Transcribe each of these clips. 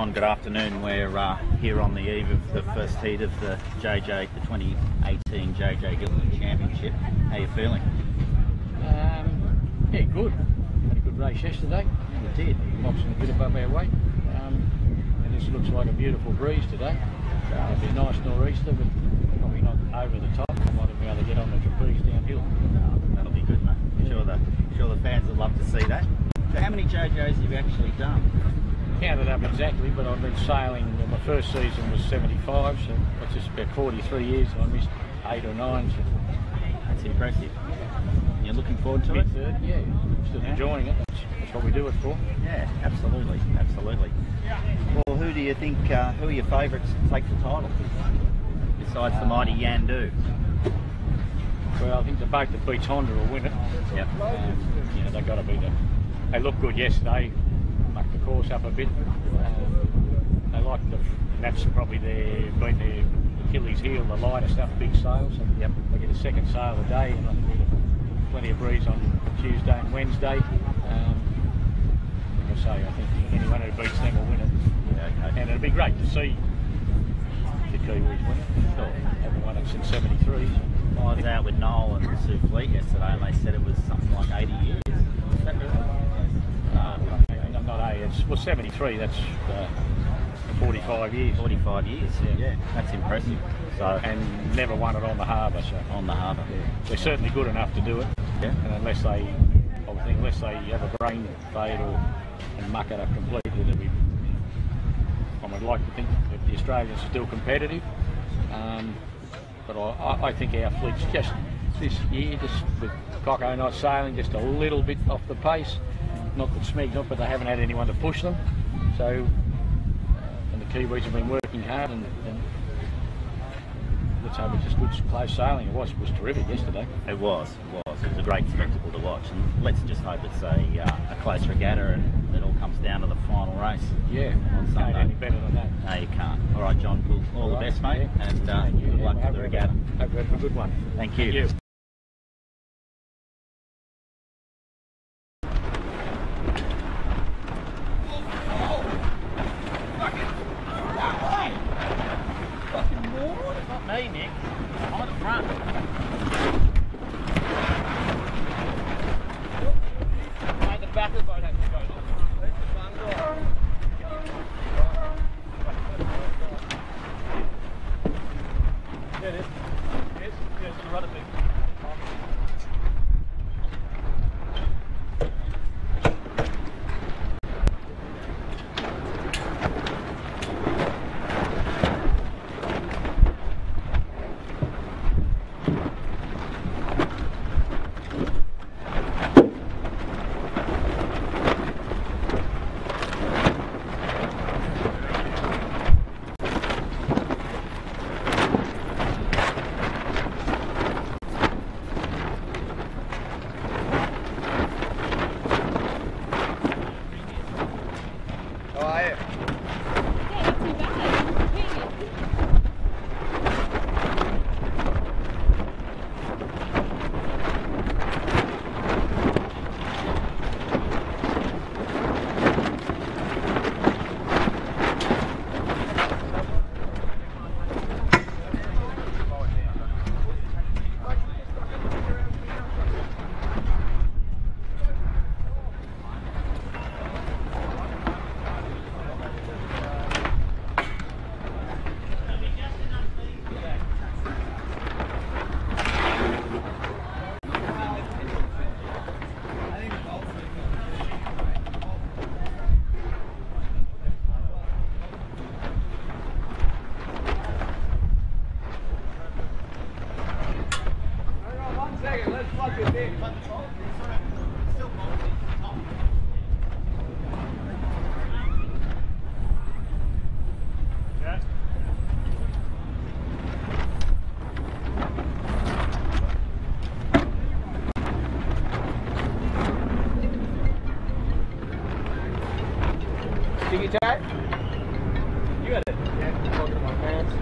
John, good afternoon. We're here on the eve of the first heat of the 2018 JJ Giltinan Championship. How are you feeling? Yeah, good. Had a good race yesterday. We did. Boxing a bit above our weight. And this looks like a beautiful breeze today. It'll be a nice nor'easter, but probably not over the top. I might be able to get on the trapeze downhill. That'll be good, mate. Yeah. Sure the fans would love to see that. So how many JJs have you actually done? Counted up exactly, but I've been sailing. My first season was 75, so that's just about 43 years. I missed 8 or 9. So. That's impressive. You're looking forward to it? Mid-third, yeah. Still enjoying it. That's what we do it for. Yeah, absolutely, absolutely. Well, who do you think? Who are your favourites to take the title? Besides the mighty Yandu. Well, I think the boat that beats Honda will win it. Yep. You know, they've got to be there. They looked good yesterday. Mucked the course up a bit. They like and that's probably their Achilles heel, the lighter stuff, big sails. So yep. They get a second sail of the day, and I think we get plenty of breeze on Tuesday and Wednesday. Like I say, I think anyone who beats them will win it. Yeah, okay. And it'll be great to see the Kiwis win it. Sure. Haven't won it since '73. I was out with Noel and Sue Fleet yesterday, and they said it was something like 80 years. Is that right? Not 80, well 73, that's 45 years. 45 years, yeah. That's impressive. So, and never won it on the harbour. So. On the harbour. Yeah. They're certainly good enough to do it. Yeah. And unless they have a brain fade and muck it up completely, I would like to think that the Australians are still competitive. But I think our fleet's just this year, just with Coco not sailing, just a little bit off the pace. Not that Smeg's not, but they haven't had anyone to push them. So, and the Kiwis have been working hard, and let's hope it's just good, close sailing. It was terrific yesterday. It was a great spectacle to watch, and let's just hope it's a close regatta and it all comes down to the final race. Yeah, on Sunday. Can't any better than that. No, you can't. All right, John, cool. All the best, mate, and good luck for the regatta. Hope we have a good one. Thank you. Thank you. Hey Nick, I'm at the front. Mate, the back of the boat has to go. Where's the bungalow? There it is. Yes, it's on the rudder thing. Sticky tight? You got it. Yeah, look at my pants.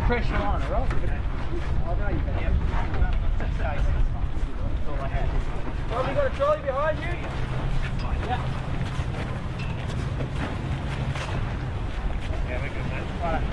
Pressure on it, right? I know you can. Have you got a trolley behind you? Yeah. Yeah, we're good, mate. Right.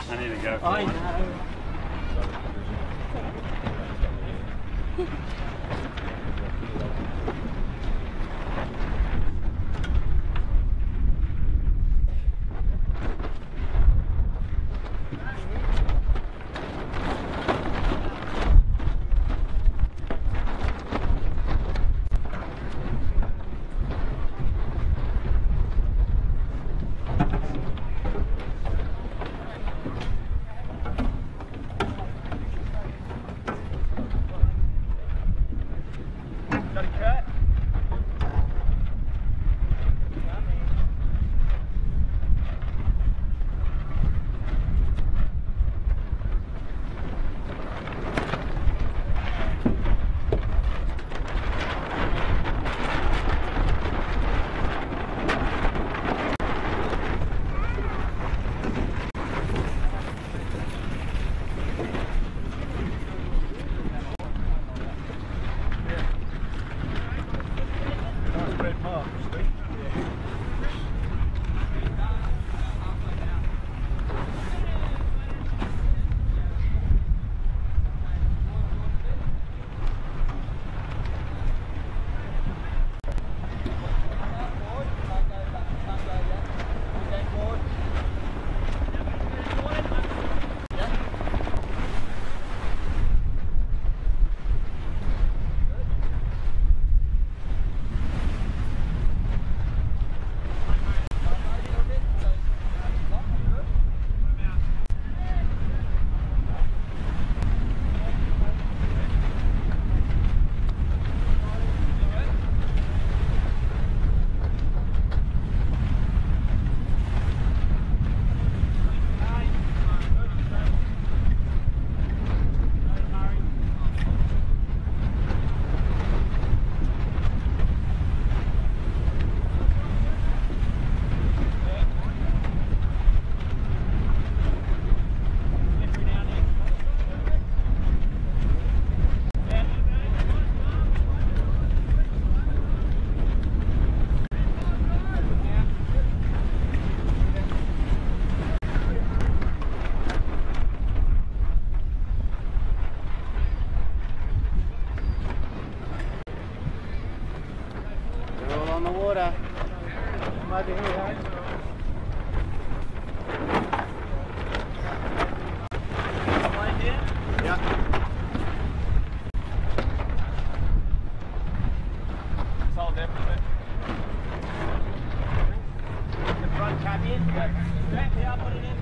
I need to go for I one. know. water. Come over here. Yeah. It's all different. The front cap in. Yeah, I'll put it in.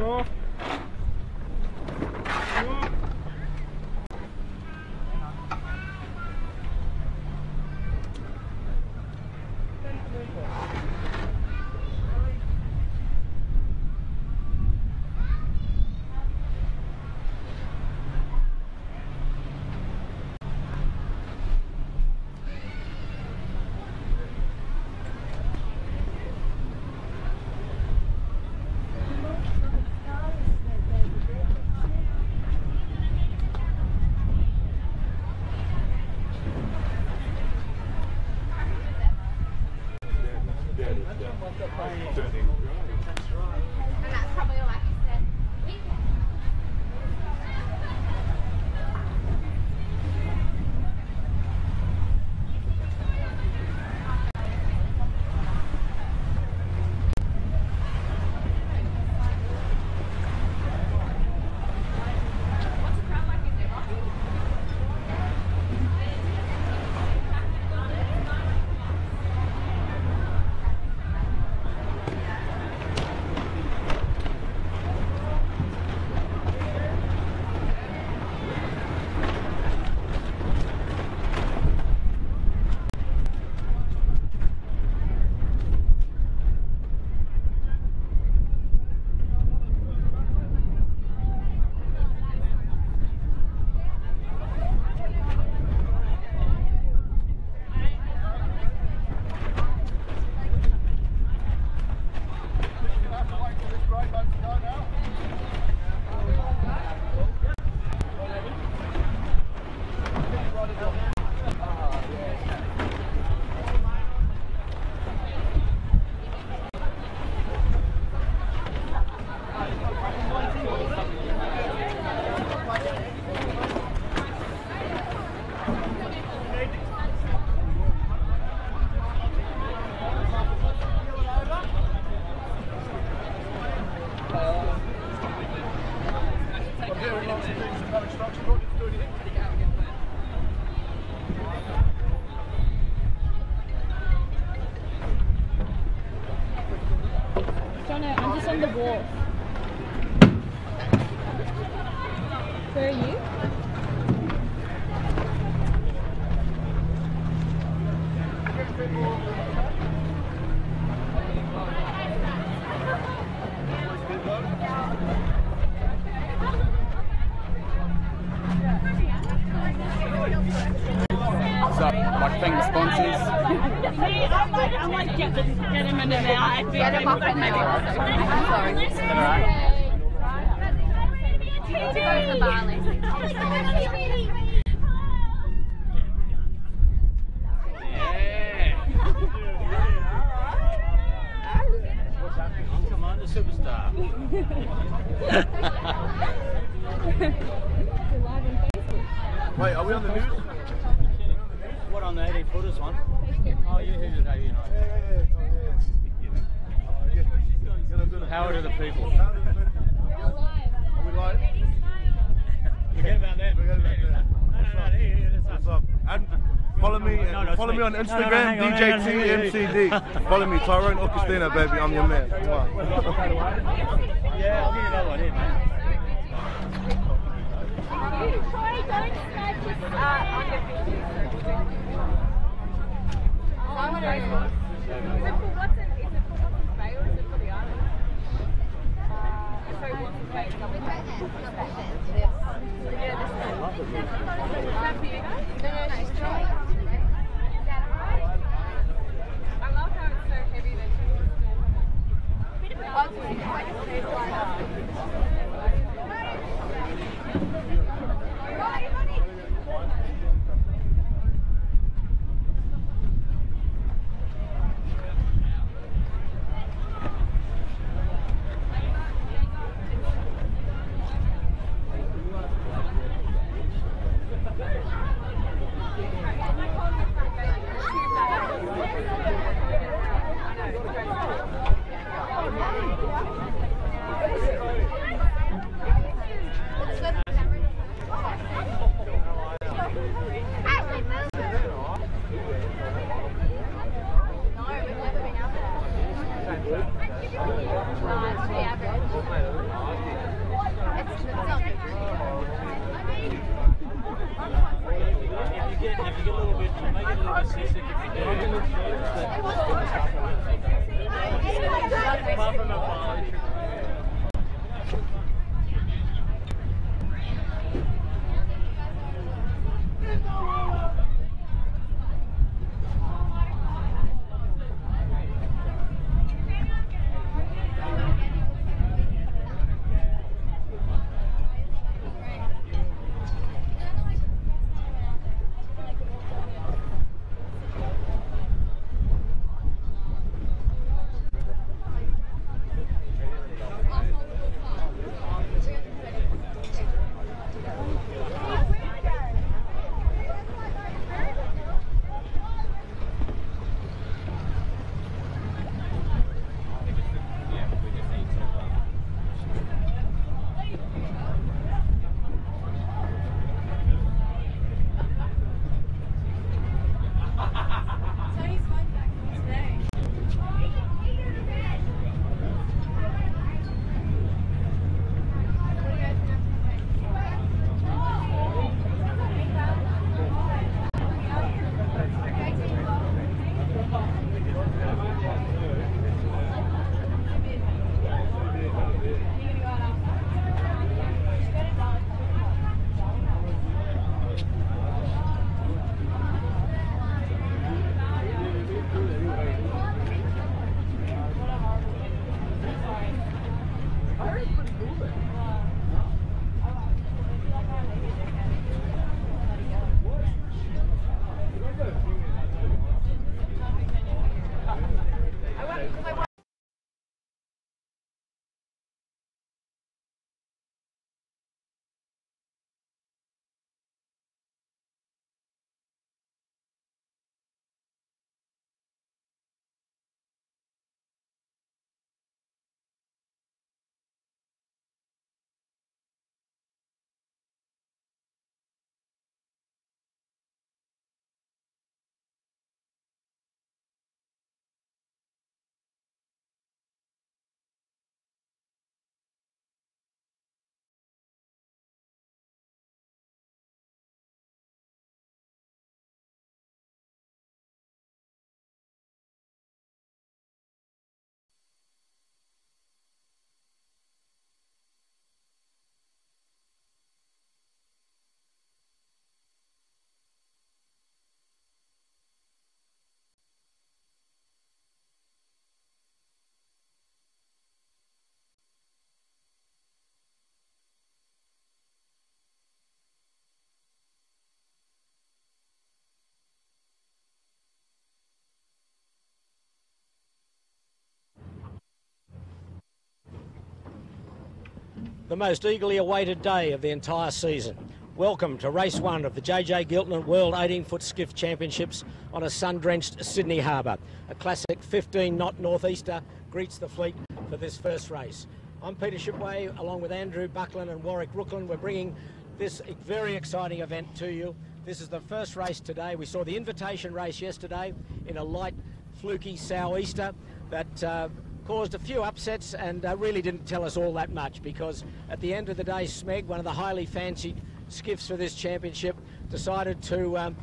Sure. I'm just on the wall. Where are you? What's up? Like paying the sponsors? I might get him in there. I'd be able to maybe. I'm sorry. Come on, the superstar. Wait, are we on the news? What, on the 18 footers one? Oh, you heard it, have you not? Power to the people. Are we live? Forget about that. What's up? And follow me on Instagram, DJTMCD. Follow me, Tyrone Augustina, baby. I'm your man. Yeah, I'll give you another one here, mate. Sorry, don't smash this on your pictures. Is it for what's Bay or is it for the island? Sorry, what's Bay? Yeah, this one. Is that for you guys? No, she's trying. Is that alright? I love how it's so heavy that she's The most eagerly awaited day of the entire season. Welcome to race 1 of the JJ Giltinan World 18-foot Skiff Championships on a sun-drenched Sydney Harbour. A classic 15-knot northeaster greets the fleet for this first race. I'm Peter Shipway, along with Andrew Buckland and Warwick Rooklin. We're bringing this very exciting event to you. This is the first race today. We saw the invitation race yesterday in a light, fluky sou'easter that caused a few upsets and really didn't tell us all that much, because at the end of the day, Smeg, one of the highly fancied skiffs for this championship, decided to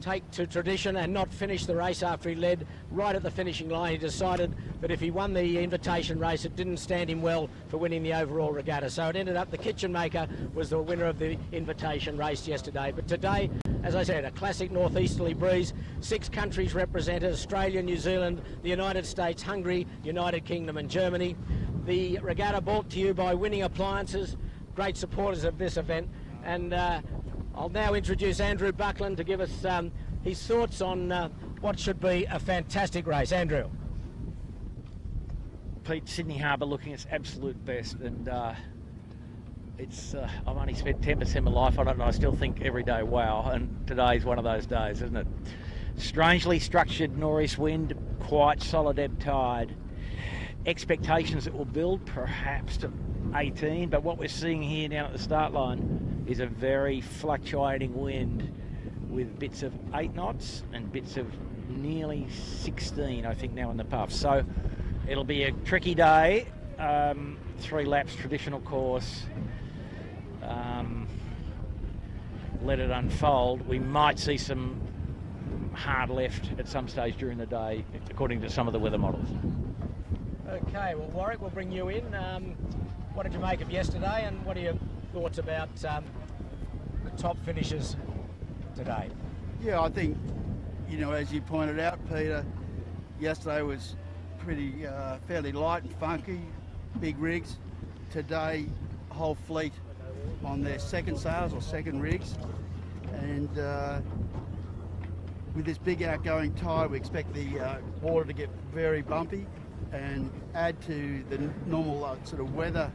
take to tradition and not finish the race after he led right at the finishing line. He decided that if he won the invitation race, it didn't stand him well for winning the overall regatta. So it ended up the Kitchen Maker was the winner of the invitation race yesterday. But today, as I said, a classic northeasterly breeze. 6 countries represented: Australia, New Zealand, the United States, Hungary, United Kingdom and Germany. The regatta brought to you by Winning Appliances, great supporters of this event. And I'll now introduce Andrew Buckland to give us his thoughts on what should be a fantastic race. Andrew. Pete, Sydney Harbour looking its absolute best, and it's I've only spent 10% of my life on it, and I still think every day, wow, and today's one of those days, isn't it? Strangely structured northeast wind, quite solid ebb tide. Expectations it will build perhaps to 18, but what we're seeing here down at the start line is a very fluctuating wind with bits of 8 knots and bits of nearly 16, I think, now in the puff. So it'll be a tricky day. 3 laps, traditional course. Let it unfold. We might see some hard left at some stage during the day, according to some of the weather models. Okay, well, Warwick, we'll bring you in. What did you make of yesterday, and what are your thoughts about the top finishes today? Yeah, I think, you know, as you pointed out, Peter, yesterday was pretty fairly light and funky, big rigs. Today, whole fleet on their second sails or second rigs, and with this big outgoing tide, we expect the water to get very bumpy and add to the normal sort of weather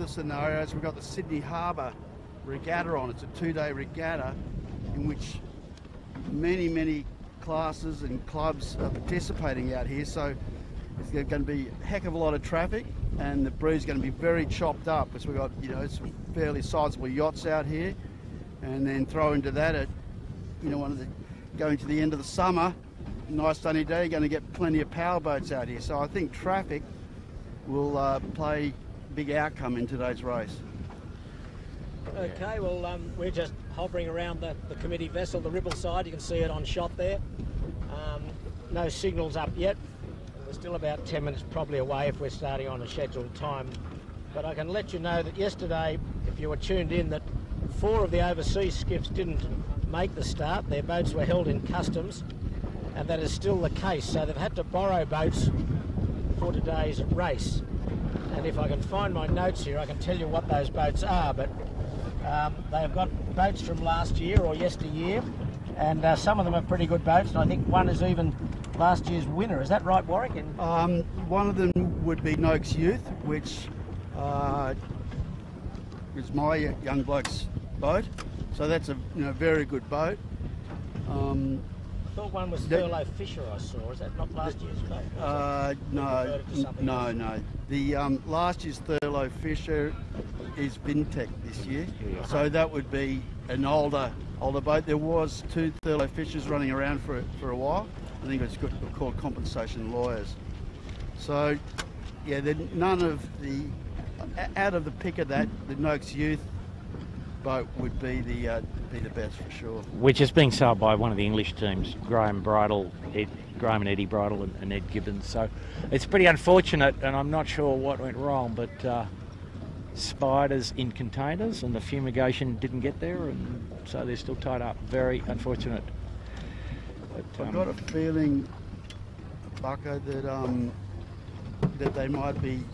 scenarios. We've got the Sydney Harbour regatta on. It's a 2-day regatta in which many classes and clubs are participating out here, so it's going to be a heck of a lot of traffic, and the brew's going to be very chopped up because we've got, you know, some fairly sizable yachts out here, and then throw into that at, you know, going to the end of the summer, nice sunny day, you're going to get plenty of power boats out here. So I think traffic will play a big outcome in today's race. Okay, well, we're just hovering around the committee vessel, the Ribble side. You can see it on shot there. No signals up yet. We're still about 10 minutes probably away if we're starting on a scheduled time. But I can let you know that yesterday, if you were tuned in, that 4 of the overseas skiffs didn't make the start. Their boats were held in customs, and that is still the case. So they've had to borrow boats for today's race. And if I can find my notes here, I can tell you what those boats are. But they have got boats from last year or yesteryear, and some of them are pretty good boats, and I think one is even last year's winner. Is that right, Warwick? One of them would be Noakes Youth, which is my young bloke's boat, so that's a very good boat. I thought one was Thurlow Fisher I saw. Is that not last year's boat? No. The last year's Thurlow Fisher is Vintec this year, so that would be an older boat. There was 2 Thurlow Fishers running around for a while. I think it's called compensation lawyers. So yeah, none of the out of the pick of that, the Noakes Youth boat would be the best for sure. Which is being sailed by one of the English teams, Graham and Eddie Bridle and Ed Gibbons. So it's pretty unfortunate, and I'm not sure what went wrong, but spiders in containers and the fumigation didn't get there, and so they're still tied up. Very unfortunate. But, I've got a feeling, Bucko, that they might be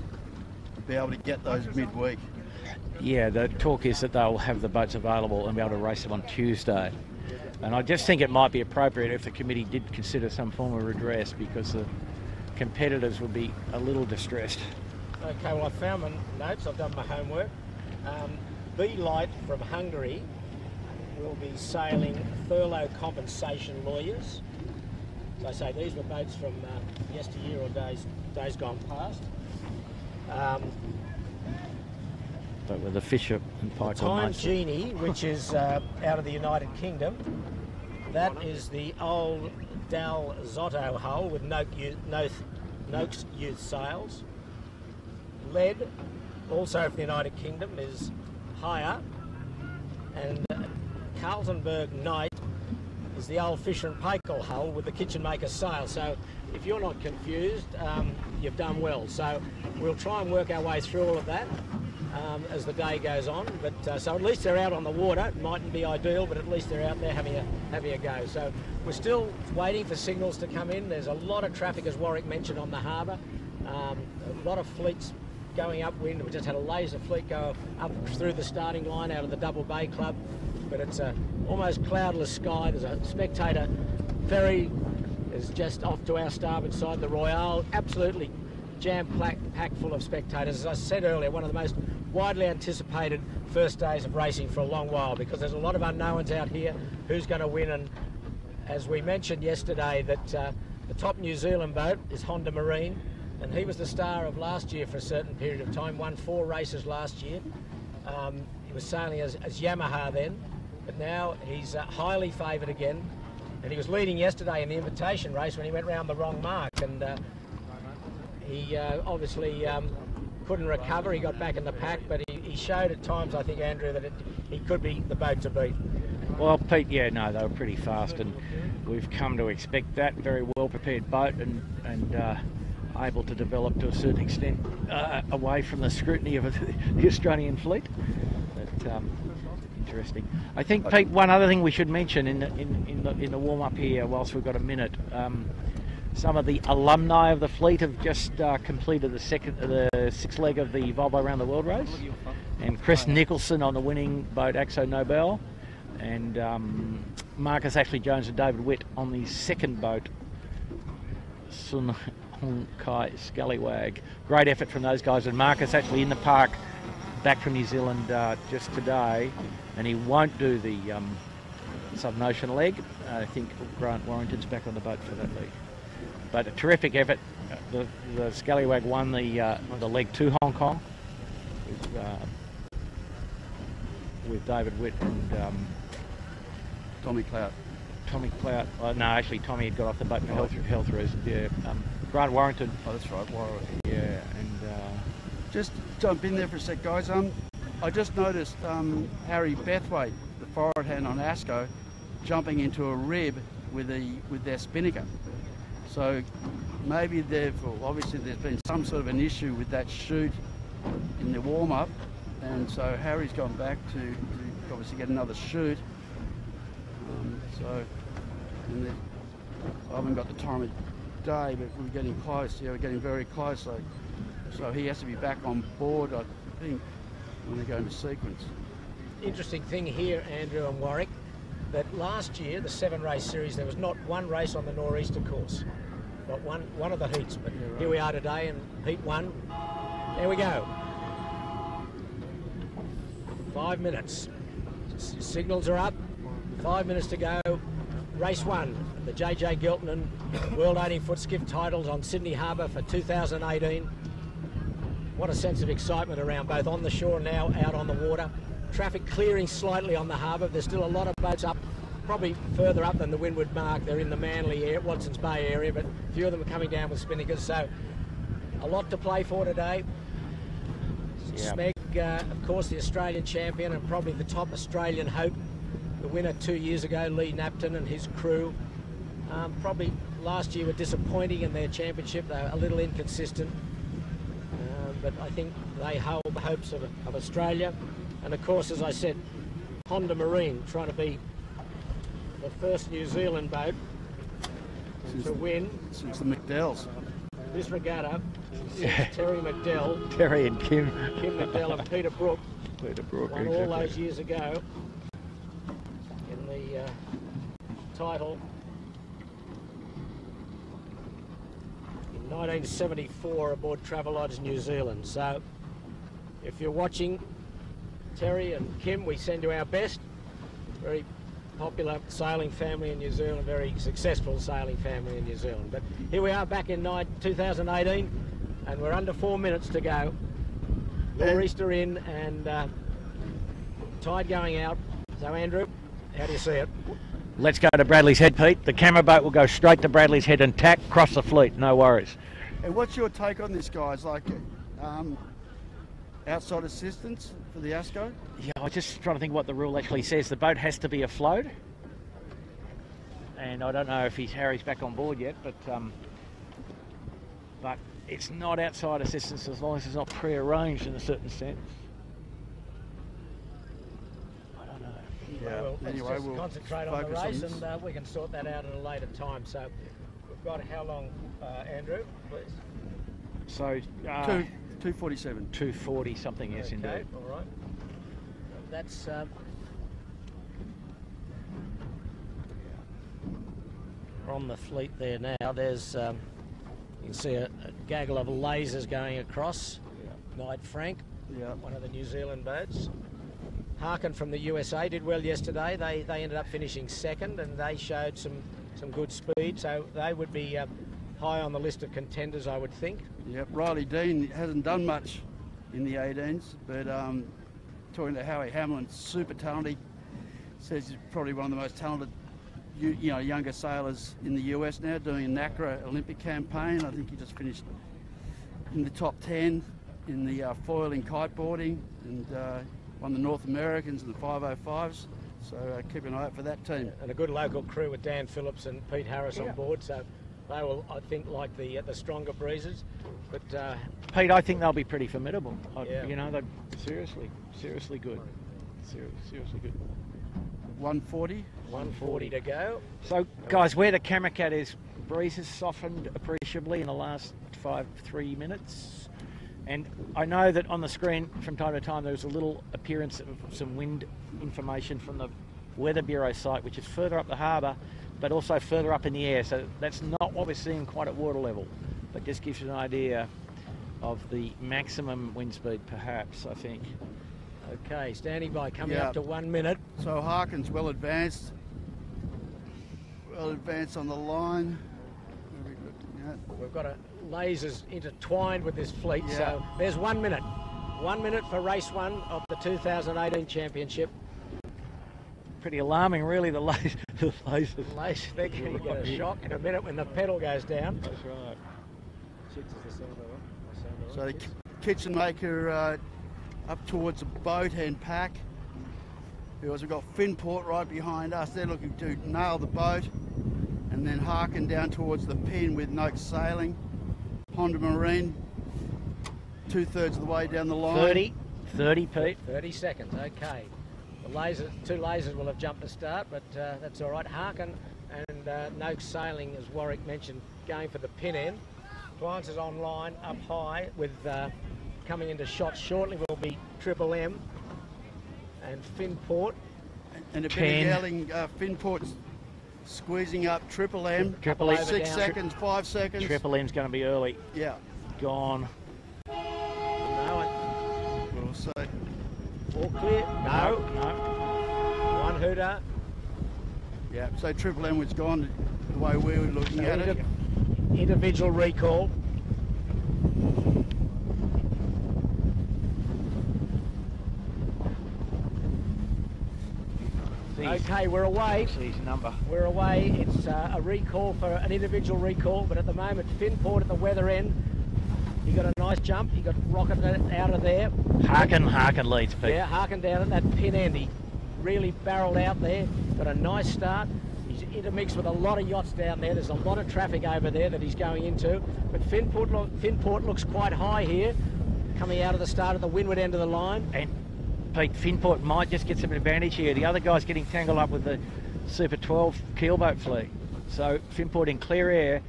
able to get those midweek. Yeah, the talk is that they'll have the boats available and be able to race them on Tuesday. And I just think it might be appropriate if the committee did consider some form of redress, because the competitors would be a little distressed. Okay, well, I found my notes. I've done my homework. B-Light from Hungary will be sailing Thurlow compensation lawyers. As I say, these were boats from yesteryear or days gone past. But with the Fisher and Pike. Time Genie, which is out of the United Kingdom. That is the old Dal Zotto hull with Noakes Youth sails. Lead, also from the United Kingdom, is higher, and Carltonburg Knight is the old Fisher and Paykel hull with the Kitchen Maker sail. So if you're not confused, you've done well. So we'll try and work our way through all of that as the day goes on. But so at least they're out on the water. It mightn't be ideal, but at least they're out there having a go. So we're still waiting for signals to come in. There's a lot of traffic, as Warwick mentioned, on the harbour. A lot of fleets going upwind. We just had a laser fleet go up through the starting line out of the Double Bay Club, but it's a almost cloudless sky. There's a spectator ferry is just off to our starboard side, the Royale, absolutely jam-packed full of spectators. As I said earlier, one of the most widely anticipated first days of racing for a long while, because there's a lot of unknowns out here. Who's going to win? And as we mentioned yesterday, that the top New Zealand boat is Honda Marine, and he was the star of last year for a certain period of time, won 4 races last year. He was sailing as Yamaha then, but now he's highly favoured again, and he was leading yesterday in the invitation race when he went round the wrong mark, and he obviously couldn't recover. He got back in the pack, but he showed at times, I think, Andrew, that he could be the boat to beat. Well, Pete, yeah, no, they were pretty fast, and we've come to expect that. Very well prepared boat, and able to develop to a certain extent away from the scrutiny of the Australian fleet. But interesting. I think, Pete, one other thing we should mention in the warm up here, whilst we've got a minute. Some of the alumni of the fleet have just completed the sixth leg of the Volvo Around the World race, and Chris Nicholson on the winning boat Axo Nobel, and Marcus Ashley Jones and David Witt on the second boat Sun Hong Kai Scallywag. Great effort from those guys, and Marcus actually in the park back from New Zealand just today, and he won't do the Southern Ocean leg. I think Grant Warrington's back on the boat for that leg. But a terrific effort. The Scallywag won the leg to Hong Kong with David Witt and Tommy Clout. Tommy Clout. No, actually Tommy had got off the boat for health reasons. Yeah. Grant Warrington. Oh, that's right, Warrington. Yeah, and just jump in there for a sec, guys. I just noticed Harry Bethwaite, the forward hand on Asco, jumping into a rib with their spinnaker. So maybe obviously there's been some sort of an issue with that chute in the warm-up, and so Harry's gone back to obviously get another chute. I haven't got the time of day, but we're getting close. Yeah, we're getting very close. So he has to be back on board, I think, when they go into sequence. Interesting thing here, Andrew and Warwick, that last year, the 7-race series, there was not one race on the nor'easter course. Not one of the heats, but yeah, right. Here we are today in Heat 1. There we go. 5 minutes. Signals are up. 5 minutes to go. Race 1, the JJ Giltinan World 18-foot skiff titles on Sydney Harbour for 2018. What a sense of excitement around both on the shore now, out on the water. Traffic clearing slightly on the harbour. There's still a lot of boats up, probably further up than the Windward Mark. They're in the Manly area, Watson's Bay area, but a few of them are coming down with spinnakers. So a lot to play for today. Yeah. Smeg, of course, the Australian champion and probably the top Australian hope. The winner 2 years ago, Lee Napton and his crew. Probably last year were disappointing in their championship. They were a little inconsistent. But I think they hold the hopes of Australia. And of course, as I said, Honda Marine trying to be the first New Zealand boat to win. Since the McDells. This regatta, yeah. Terry McDell. Terry and Kim. Kim McDell and Peter Brook. Peter Brook, won all those years ago in the title. In 1974 aboard Travelodge New Zealand. So if you're watching, Terry and Kim, we send you our best. Very popular sailing family in New Zealand, very successful sailing family in New Zealand. But here we are back in 2018 and we're under 4 minutes to go. Nor'easter in and tide going out. So Andrew, how do you see it? Let's go to Bradley's Head, Pete. The camera boat will go straight to Bradley's Head and tack across the fleet, no worries. And what's your take on this, guys? Like outside assistance for the Asco? Yeah, I was just trying to think what the rule actually says. The boat has to be afloat. And I don't know if Harry's back on board yet, but it's not outside assistance as long as it's not pre-arranged in a certain sense. I don't know. Yeah. Well, anyway, we'll concentrate on the race and we can sort that out at a later time. So we've got how long, Andrew, please? So 2:47. 2:40 something, yes, indeed. Okay, all right. That's on the fleet there now. There's you can see a gaggle of lasers going across. Yeah. Knight Frank, one of the New Zealand boats. Harkin from the USA did well yesterday. They ended up finishing second and they showed some good speed. So they would be high on the list of contenders, I would think. Yep, Riley Dean hasn't done much in the 18s, but talking to Howie Hamlin, super talented. Says he's probably one of the most talented, younger sailors in the US now, doing a NACRA Olympic campaign. I think he just finished in the top 10 in the foiling kiteboarding and won the North Americans and the 505s. So keep an eye out for that team. And a good local crew with Dan Phillips and Pete Harris on board, so they will, I think, like the stronger breezes. But Pete, I think they'll be pretty formidable. Yeah. You know, they're seriously good. Seriously good. 140. 140 to go. So, guys, where the camera cat is, breeze has softened appreciably in the last 3 minutes. And I know that on the screen from time to time there's a little appearance of some wind information from the Weather Bureau site, which is further up the harbour, but also further up in the air. So that's not what we're seeing quite at water level, but just gives you an idea of the maximum wind speed, perhaps, I think. Okay, standing by, coming up to 1 minute. So Harkin's well advanced on the line. What are we looking at? We've got lasers intertwined with this fleet, so there's 1 minute. 1 minute for race 1 of the 2018 championship. Pretty alarming, really, the lasers. Lasers, they're going to get a shock in a minute when the pedal goes down. That's right. So the kitchen maker up towards the boat and pack. Because we've got Finport right behind us. They're looking to nail the boat. And then Harkin down towards the pin with Noakes sailing. Honda Marine 2/3 of the way down the line. 30, Pete. 30 seconds, okay. The two lasers will have jumped the start, but that's all right. Harkin and Noakes sailing, as Warwick mentioned, going for the pin end. Appliances online, up high, with coming into shots shortly will be Triple M and Finport. And a bit of yelling, Finport's squeezing up Triple M. Triple M. 6 seconds, 5 seconds. Triple M's going to be early. Yeah. Gone. No. We'll say. All clear? No. One hooter. Yeah, so Triple M was gone the way we were looking at it. Individual recall. Okay, we're away. Number. We're away. It's a recall for an individual recall, but at the moment, Finport at the weather end. He got a nice jump. He got rocketed out of there. Harkin leads, Pete. Yeah, Harkin down at that pin end. He really barreled out there. Got a nice start. He's intermixed with a lot of yachts down there. There's a lot of traffic over there that he's going into. But Finport looks quite high here, coming out of the start of the windward end of the line. And Pete, Finport might just get some advantage here. The other guy's getting tangled up with the Super 12 keelboat fleet. So Finport in clear air,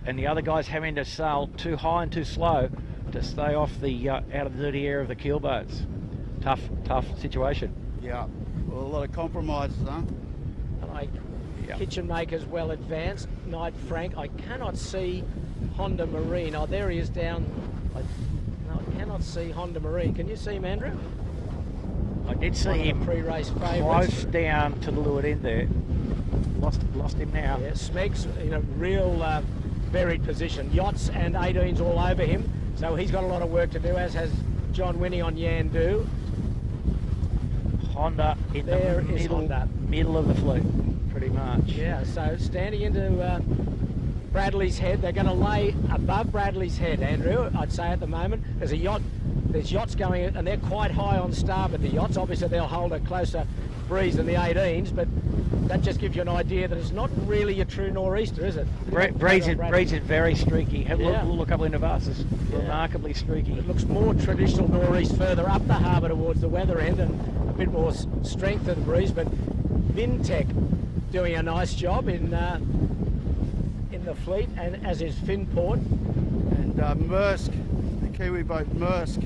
and the other guy's having to sail too high and too slow to stay off the out of the dirty air of the keelboats. Tough situation. Yeah, well, a lot of compromises, huh? Kitchen maker's well advanced. Knight Frank. I cannot see Honda Marine. Oh, there he is down. No, I cannot see Honda Marine. Can you see him, Andrew? I did see him pre-race favourites. Close down to the leeward end there. Lost him now. Yeah, Smeg's in a real buried position. Yachts and 18s all over him. So he's got a lot of work to do, as has John Winnie on Yandu. Honda in the middle of the fleet, pretty much. Yeah, so standing into Bradley's head. They're going to lay above Bradley's head, Andrew, I'd say at the moment. There's yachts going, and they're quite high on starboard, the yachts. Obviously, they'll hold a closer breeze than the 18s, but that just gives you an idea that it's not really a true nor'easter, is it? Breeze is very streaky. Have a look up in Navas's. Remarkably streaky. It looks more traditional nor'east further up the harbour towards the weather end, and a bit more strength to the breeze, but Vintech doing a nice job in the fleet, and as is Finport. And Maersk, the Kiwi boat Maersk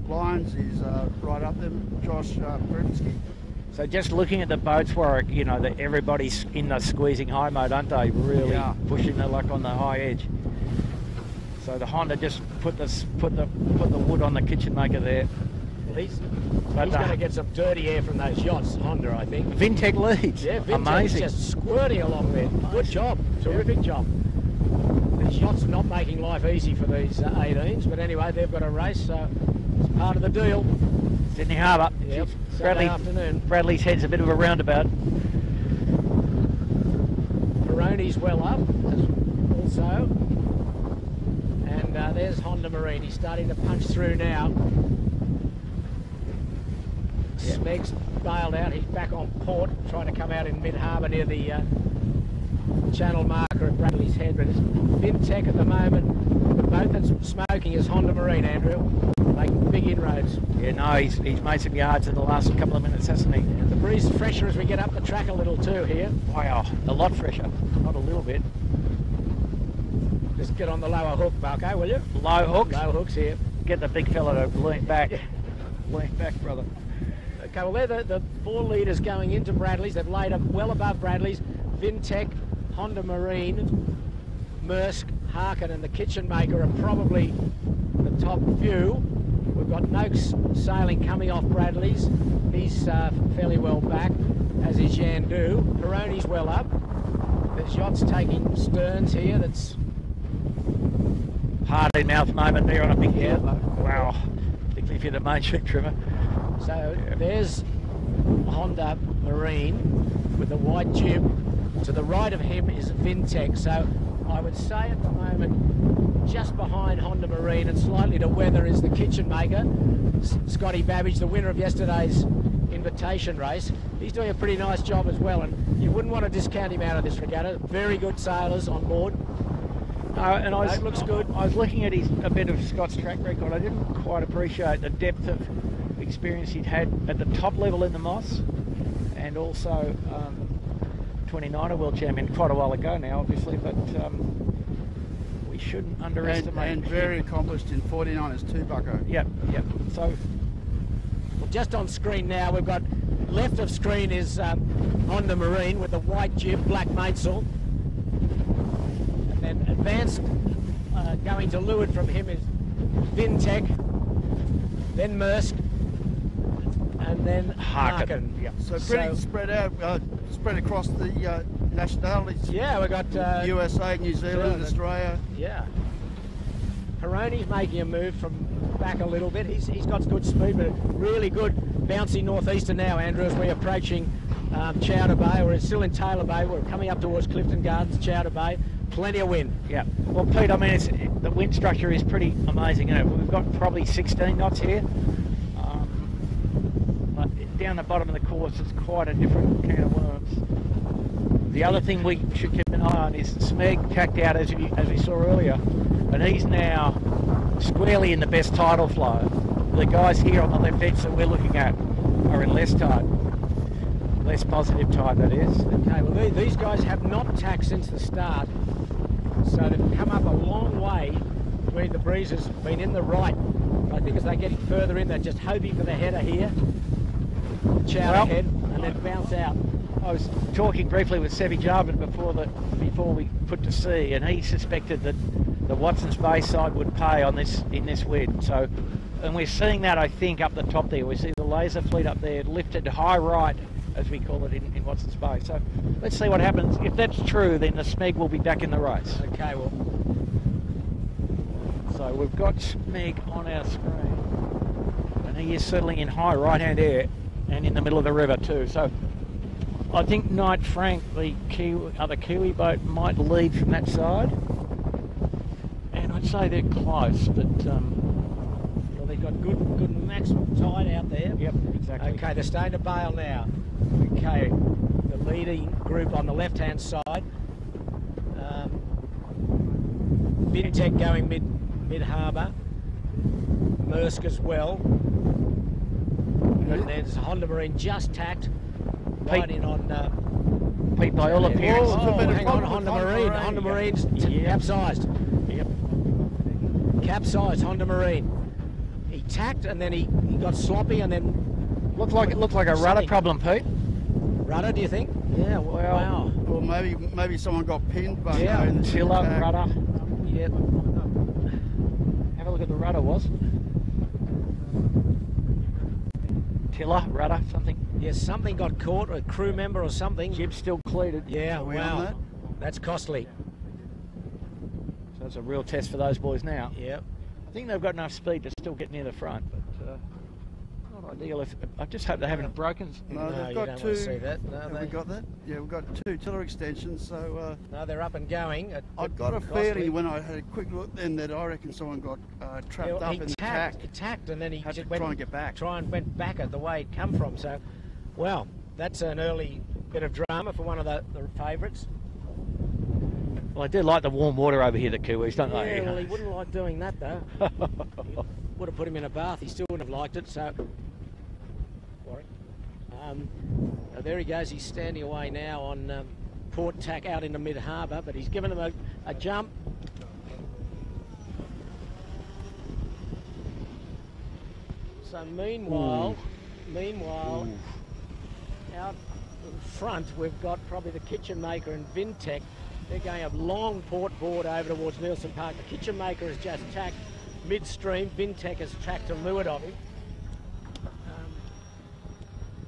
Lines is right up there, Josh Brimsky. So just looking at the boats, Warwick, you know that everybody's in the squeezing high mode, aren't they? Really pushing the luck on the high edge. So the Honda just put the wood on the kitchen maker there. He's going to get some dirty air from those yachts, Honda, I think. Vintech leads. Yeah, Vintech amazing. Is just squirting along there. Good job, terrific job. These yachts are not making life easy for these 18s, but anyway, they've got a race, so it's part of the deal. Sydney Harbour. Yep. Saturday afternoon. Bradley's head's a bit of a roundabout. Peroni's well up also. And there's Honda Marine. He's starting to punch through now. Smeg's bailed out. He's back on port, trying to come out in mid-harbour near the channel marker at Bradley's Head. But it's Vintech at the moment. But both that's smoking is Honda Marine, Andrew. Making big inroads. Yeah, no, he's made some yards in the last couple of minutes, hasn't he? And the breeze is fresher as we get up the track a little too here. Wow, a lot fresher, not a little bit. Just get on the lower hook, Balco, will you? Low hooks? Low hooks here. Get the big fella to lean back. Lean back, brother. Okay, well, they're the 4 leaders going into Bradley's. They've laid up well above Bradley's. Vintech, Honda Marine, Maersk, Harkin and the Kitchen Maker are probably the top few. We've got Noakes sailing coming off Bradley's. He's fairly well back, as is Yandu. Peroni's well up. There's yachts taking sterns here. That's hard in mouth moment there on a big hill. Wow, particularly if you're the main street trimmer. So there's Honda Marine with the white jib. To the right of him is Vintech. So I would say at the moment, just behind Honda Marine and slightly to weather is the Kitchen Maker, Scotty Babbage, the winner of yesterday's invitation race. He's doing a pretty nice job as well, and you wouldn't want to discount him out of this regatta. Very good sailors on board. And That looks good. I was looking at a bit of Scott's track record. I didn't quite appreciate the depth of experience he'd had at the top level in the Moss, and also 29er world champion quite a while ago now, obviously, but we shouldn't underestimate. And very accomplished in 49ers too, Bucko. Yep. So, well, just on screen now, we've got left of screen is Honda Marine with the white jib, black mainsail. And then advanced going to leeward from him is Vintech, then Maersk, and then Harkin. Yep. So pretty spread out, spread across the nationalities. Yeah, we've got USA, New Zealand, Australia. Yeah. Peroni's making a move from back a little bit. He's got good speed, but really good bouncy northeaster now, Andrew, as we're approaching Chowder Bay. We're still in Taylor Bay. We're coming up towards Clifton Gardens, Chowder Bay. Plenty of wind. Yeah. Well, Pete, I mean, the wind structure is pretty amazing. You know, we've got probably 16 knots here. But down the bottom of the course, it's quite a different can of worms. The other thing we should keep an eye on is Smeg tacked out as we saw earlier, and he's now squarely in the best tidal flow. The guys here on the left edge that we're looking at are in less tide. Less positive tide, that is. Okay, well these guys have not tacked since the start, so they've come up a long way between the breezes, been in the right. I think as they're getting further in, they're just hoping for the header here, Chowder head, and then bounce out. I was talking briefly with Sevi Jarvin before we put to sea, and he suspected that the Watson's Bay side would pay on this in this wind. So, and we're seeing that, I think, up the top there. We see the laser fleet up there lifted high right, as we call it in Watson's Bay. So let's see what happens. If that's true, then the Smeg will be back in the race. Okay, well. So we've got Smeg on our screen, and he is settling in high right-hand air and in the middle of the river too. So I think Knight Frank, the other Kiwi boat, might lead from that side. And I'd say they're close, but Well, they've got good maximum tide out there. Yep, exactly. Okay, they're starting to bail now. Okay, the leading group on the left-hand side. Vintech going mid-harbour. Maersk as well. And there's Honda Marine just tacked. Right in on... Pete, by all appearances... hang on, Honda Marine. Honda Marine's capsized. Yep. Capsized, Honda Marine. He tacked and then he got sloppy and then... Looked like a rudder problem, Pete. Rudder, do you think? Yeah, well... Wow. Or maybe someone got pinned by Tiller, rudder. Yep. Have a look at the rudder, was. Tiller, rudder, something. Yes, something got caught, a crew member or something. Jib still cleated. Yeah, wow. That's costly. So it's a real test for those boys now. Yep. I think they've got enough speed to still get near the front, but not ideal. If I just hope they haven't broken. No, No, they've you got don't two. want to see that. No, Have they- we got that? Yeah, we've got 2 tiller extensions. So No, they're up and going. I got a feeling when I had a quick look then that I reckon someone got trapped up in the tack. He tacked and then he Had to just try and get back. went back at the way it come from. So, well, that's an early bit of drama for one of the favourites. Well, I do like the warm water over here, the Kiwis, don't they? Yeah, well, he wouldn't like doing that though. Would have put him in a bath. He still wouldn't have liked it. So, Warwick. There he goes. He's standing away now on port tack out into mid harbour, but he's given him a jump. So meanwhile, out in front we've got probably the Kitchen Maker and Vintech. They're going a long port board over towards Nielsen Park. The Kitchen Maker has just tacked midstream. Vintech has tracked to leeward of him.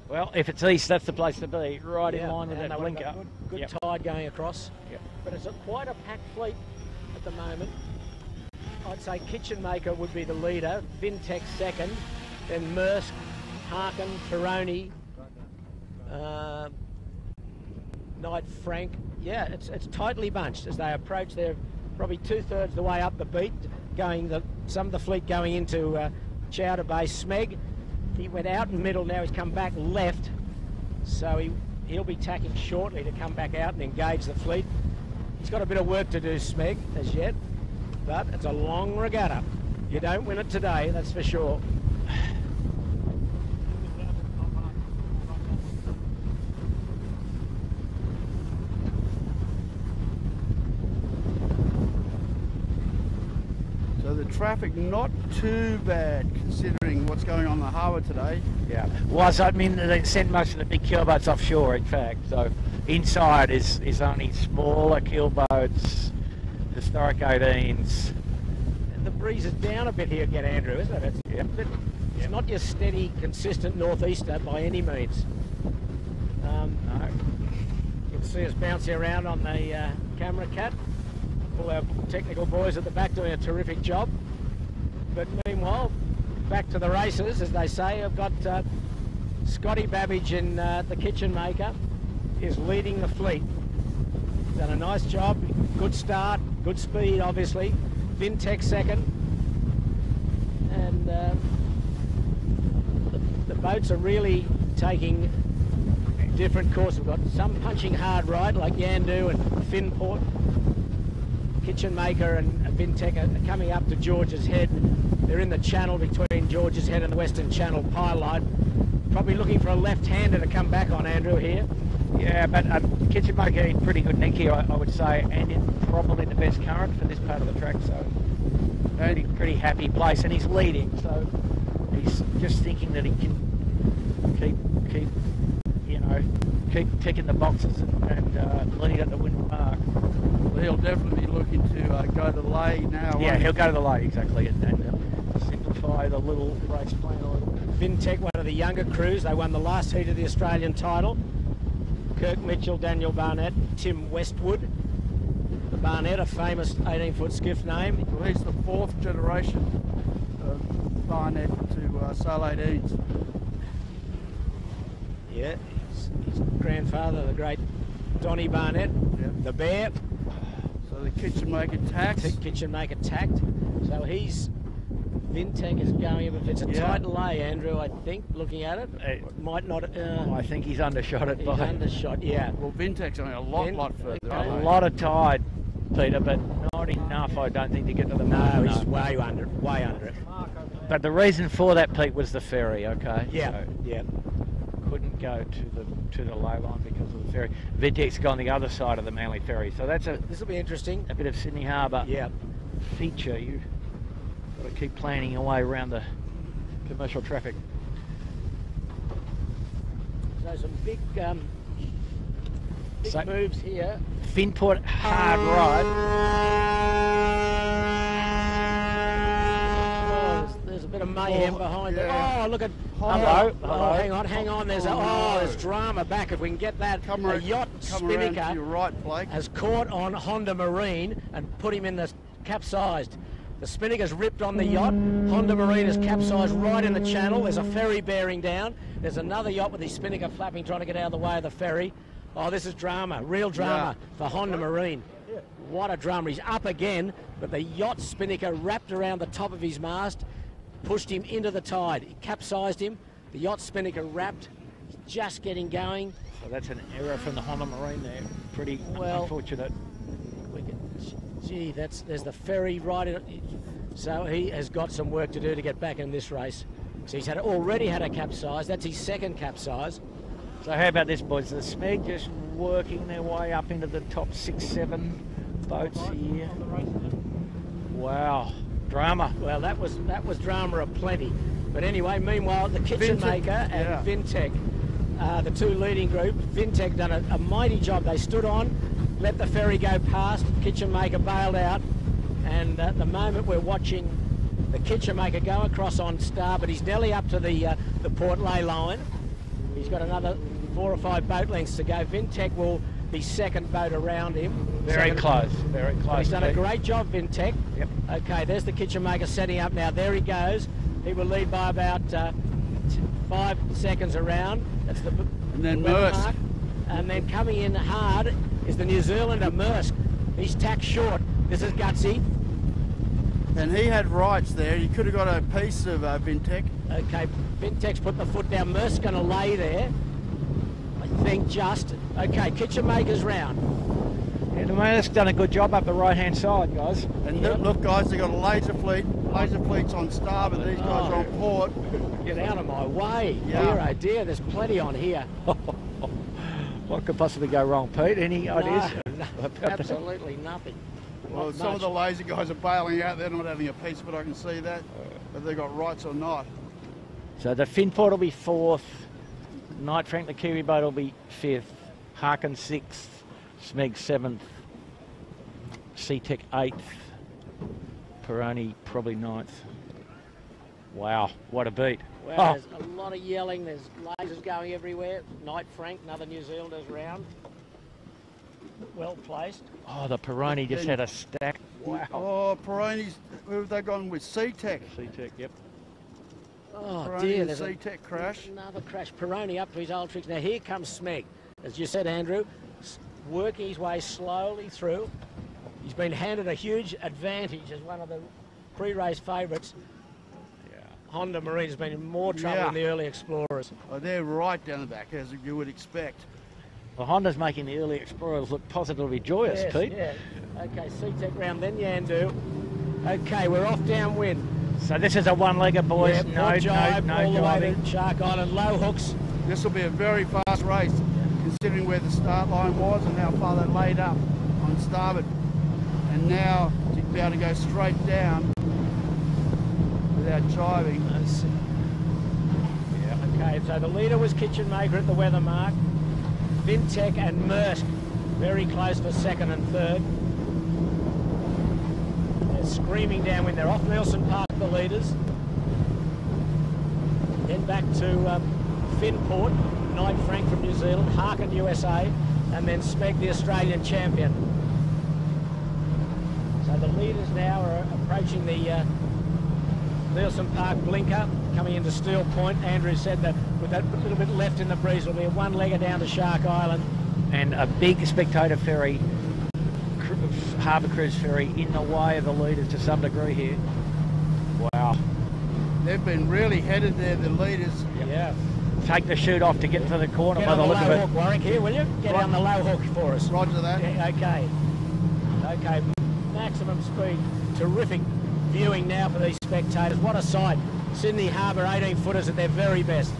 Well, if it's east, that's the place to be, right in line with and that they've blinker. got Good Yep. tide going across. Yep. But it's quite a packed fleet at the moment. I'd say Kitchen Maker would be the leader, Vintech second, then Maersk, Harkin, Peroni, Knight Frank. Yeah, it's tightly bunched as they approach. They're probably 2/3 the way up the beat, some of the fleet going into Chowder Bay. Smeg, he went out in the middle, now he's come back left, so he'll be tacking shortly to come back out and engage the fleet. He's got a bit of work to do, Smeg, as yet, but it's a long regatta. You don't win it today, that's for sure. So the traffic not too bad considering what's going on in the harbour today. Yeah. Well, so, I mean, they sent most of the big keelboats offshore, in fact. So inside is only smaller keelboats, historic 18s. And the breeze is down a bit here again, Andrew, isn't it? It's not your steady, consistent northeaster by any means. No. You can see us bouncing around on the camera cat. All our technical boys at the back doing a terrific job. But meanwhile, back to the races, as they say. I've got Scotty Babbage in the Kitchen Maker is leading the fleet. Done a nice job, good start, good speed obviously. Vintech second. And the boats are really taking different courses. We've got some punching hard right like Yandu and Finport. Kitchen Maker and Vintech are coming up to George's Head. They're in the channel between George's Head and the Western Channel Pylite. Probably looking for a left-hander to come back on, Andrew, here. Yeah, but Kitchen Maker in pretty good nick here, I would say, and in probably the best current for this part of the track, so pretty happy place, and he's leading, so he's just thinking that he can keep ticking the boxes and lead at the windward mark. Well, he'll definitely be looking to go to the lay now. Yeah, he'll go to the lay, exactly, and simplify the little race plan a little. Vintech, one of the younger crews, they won the last heat of the Australian title. Kirk Mitchell, Daniel Barnett, Tim Westwood. The Barnett, a famous 18-foot skiff name. Well, he's the 4th generation of Barnett to sail 18s. Yeah, his grandfather, the great Donnie Barnett, the Bear. So the Kitchen Maker tacked. Kitchen Maker tacked. So Vintech is going, if it's a tight lay, Andrew, I think, looking at it, might not... I think he's undershot it. He's undershot, yeah. Well, Vintech's only a lot further. Okay. A lot of tide, Peter, but not enough, I don't think, to get to the mark. No, he's way under it. But the reason for that, Pete, was the ferry, okay? Yeah, So yeah. couldn't go to the low line because of the ferry. Vintech's gone the other side of the Manly ferry, so that's This will be interesting. a bit of Sydney Harbour feature. You've got to keep planning your way around the commercial traffic. So some big moves here. Finport hard right. Oh, there's a bit of mayhem behind it. yeah. Oh, look at... Hello. Oh, hang on. There's drama back. If we can get that. A yacht Come around to spinnaker your right, Blake. has caught on Honda Marine and put him in the capsized. The spinnaker's ripped on the yacht. Honda Marine is capsized right in the channel. There's a ferry bearing down. There's another yacht with his spinnaker flapping, trying to get out of the way of the ferry. Oh, this is drama, real drama for Honda Marine. What a drama. He's up again, but the yacht spinnaker wrapped around the top of his mast, pushed him into the tide. It capsized him. The yacht spinnaker wrapped. He's just getting going. So that's an error from the Honda Marine there. Pretty unfortunate. Gee, there's the ferry right in it. So he has got some work to do to get back in this race. So he's already had a capsize. That's his second capsize. So how about this, boys? The Smeg just working their way up into the top 6, 7 boats here. Wow, drama. Well, that was drama aplenty. But anyway, meanwhile, the Kitchen Maker and Vintech, the two leading group. Vintech done a mighty job. They stood on, let the ferry go past. Kitchen Maker bailed out, and at the moment we're watching the Kitchen Maker go across on starboard. He's nearly up to the port lay line. He's got another 4 or 5 boat lengths to go. Vintech will be second boat around him. Very close, very close. He's done a great job, Vintech. Yep. Okay, there's the Kitchen Maker setting up now. There he goes. He will lead by about 5 seconds around. That's the and then mark. And then coming in hard is the New Zealander Maersk. He's tacked short. This is gutsy. And he had rights there. He could have got a piece of Vintech. Okay, Vintech's put the foot down. Maersk's going to lay there. I think just. Okay, Kitchen Maker's round. Yeah, the Maersk's done a good job up the right-hand side, guys. And look, guys, they've got a laser fleet. Laser fleet's on starboard. These guys are on port. Get out of my way. Dear, oh dear, there's plenty on here. What could possibly go wrong, Pete? Any ideas? No, absolutely nothing. Well, some of the laser guys are bailing out. They're not having a piece of it, I can see that. Whether they've got rights or not. So the Finport will be 4th. Knight Frank, the Kiwi boat, will be 5th. Harkin 6th. Smeg 7th. Seatech 8th. Peroni probably 9th. Wow, what a beat. Well, there's a lot of yelling. There's lasers going everywhere. Knight Frank, another New Zealander's round. Well placed. Oh, the Peroni just had a stack. Wow. Oh, Peroni's, who have they gone with? Seatech. Seatech, yep. Oh Peroni dear, and there's Seatech crash. Another crash. Peroni up to his old tricks. Now here comes Smeg. As you said, Andrew, working his way slowly through. He's been handed a huge advantage as one of the pre-race favourites. Honda Marine has been in more trouble than the early Explorers. Oh, they're right down the back, as you would expect. Well, Honda's making the early Explorers look positively joyous, Pete. Yeah. Okay, Seatech round, then Yandu. Okay, we're off downwind. So this is a one-legger, boys. Yeah, no all the way driving. to Shark Island, low hooks. This will be a very fast race, considering where the start line was and how far they laid up on starboard. And now to be able to go straight down without jiving. Yeah. Okay, so the leader was Kitchen Maker at the weather mark. Vintech and Maersk very close for second and third. They're screaming downwind. They're off Nelson Park, the leaders. Then back to Finport, Knight Frank from New Zealand, Harkin USA, and then Smeg, the Australian champion. So the leaders now are approaching the Nelson Park blinker, coming into Steel Point. Andrew said that with that little bit left in the breeze, it'll be a one-legger down to Shark Island. And a big spectator ferry, harbour cruise ferry, in the way of the leaders to some degree here. Wow. They've been really headed there, the leaders. Yeah. Take the chute off to get to the corner by the look of low it. hook, Warwick, here, will you? Get on the low hook for us. Roger that. Yeah, okay. Okay, maximum speed. Terrific viewing now for these spectators. What a sight. Sydney Harbour 18-footers at their very best.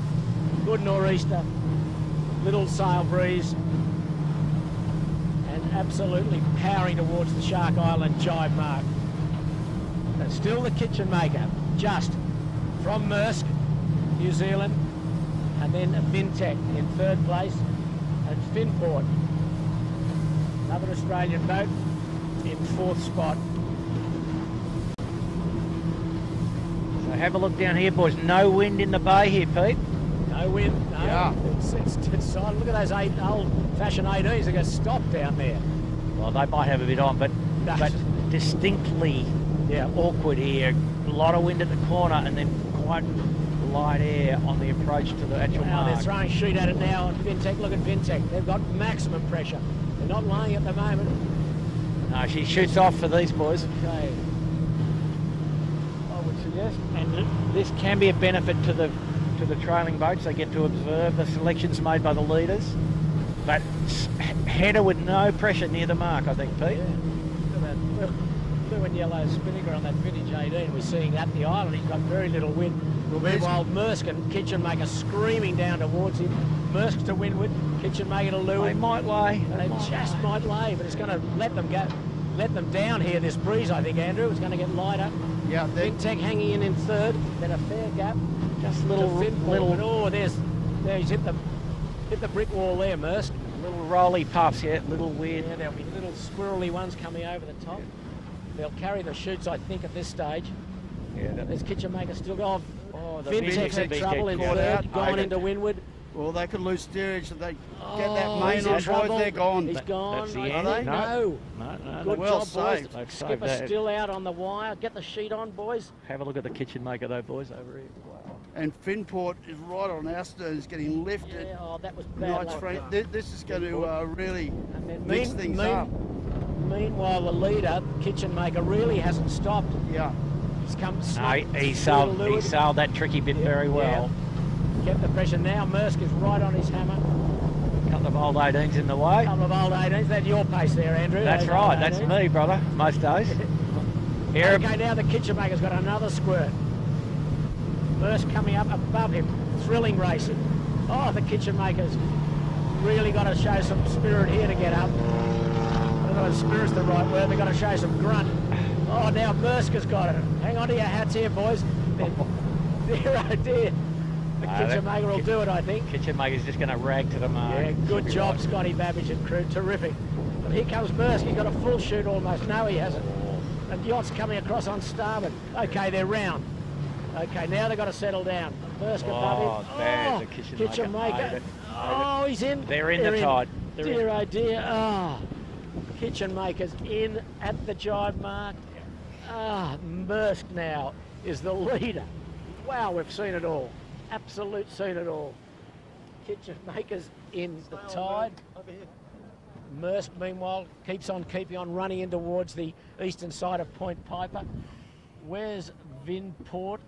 Good nor'easter, little sail breeze, and absolutely powering towards the Shark Island jibe mark. But still the Kitchen Maker, just from Maersk, New Zealand, and then Vintech in third place, and Finport, another Australian boat, in fourth spot. So have a look down here, boys. No wind in the bay here, Pete. No wind, no. Yeah. It's silent. Look at those old-fashioned 18s that get stopped down there. Well, they might have a bit on, but distinctly Yeah, awkward here. A lot of wind at the corner and then quite light air on the approach to the actual Now mark. they're throwing sheet at it now on Vintech. Look at Vintech. They've got maximum pressure. They're not laying at the moment. No, she shoots off for these boys. Okay. I would suggest. And this can be a benefit to the trailing boats. They get to observe the selections made by the leaders. But header with no pressure near the mark, I think, Pete. Yeah. Look at that blue and yellow spinnaker on that vintage 18. We're seeing at the island. He's got very little wind. Meanwhile, Mersk and Kitchen Maker screaming down towards him. Mersk to windward, Kitchen Maker to leeward. They might lay. They just might lay, but it's going to let them go, let them down here. This breeze, I think, Andrew, it's going to get lighter. Yeah, Vintech hanging in third. Then a fair gap. Just little. Oh, there he's hit the brick wall there, Mersk. Little rolly puffs, yeah, little weird. Yeah, there'll be little squirrely ones coming over the top. They'll carry the chutes, I think, at this stage. Yeah, There's Kitchen Maker still going. Oh, the Vintech's had trouble in third, going into windward. Well, they could lose steerage if they get that Oh, main he's on in trouble. board. They're gone. He's gone. That's the I end. think. No. No. No, Good well job, saved. boys. They've saved Skipper that. still out on the wire. Get the sheet on, boys. Have a look at the Kitchen Maker though, boys, over here. Wow. And Finport is right on our stern. Is getting lifted. Yeah, oh, that was bad Knight's luck. front. This is going to really And then mix things up. Meanwhile, the leader, Kitchen Maker, really hasn't stopped. Yeah. He's come No, snug he through the leeward. sailed that tricky bit very well. Kept the pressure. Now Mersk is right on his hammer. Couple of old 18s in the way. Couple of old 18s. That's your pace there, Andrew. That's Those right, old that's 18s. me, brother, most days. Here, Okay, now the Kitchen Maker's got another squirt. Mersk coming up above him. Thrilling racing. Oh, the Kitchen Maker's really got to show some spirit here to get up. I don't know if spirit's the right word. They've got to show some grunt. Oh, now Mersk has got it. Hang on to your hats here, boys. Dear, oh dear. The Kitchen Maker will do it, I think. Kitchen Maker's just going to rag to the mark. Yeah, good job, Scotty Babbage and crew. Terrific. But here comes Mersk. He's got a full shoot almost. No, he hasn't. And yacht's coming across on starboard. Okay, they're round. Okay, now they've got to settle down. Mersk above him. Bad. The Kitchen Maker. Made it. Oh, he's in. They're in the tide. Dear, oh dear. Oh, Kitchen Maker's in at the jibe mark. Ah, Mersk now is the leader. Wow, we've seen it all. Absolute seen it all. Kitchen Maker's in the tide. Mersk, meanwhile, keeps on keeping on, running in towards the eastern side of Point Piper. Where's Vinport?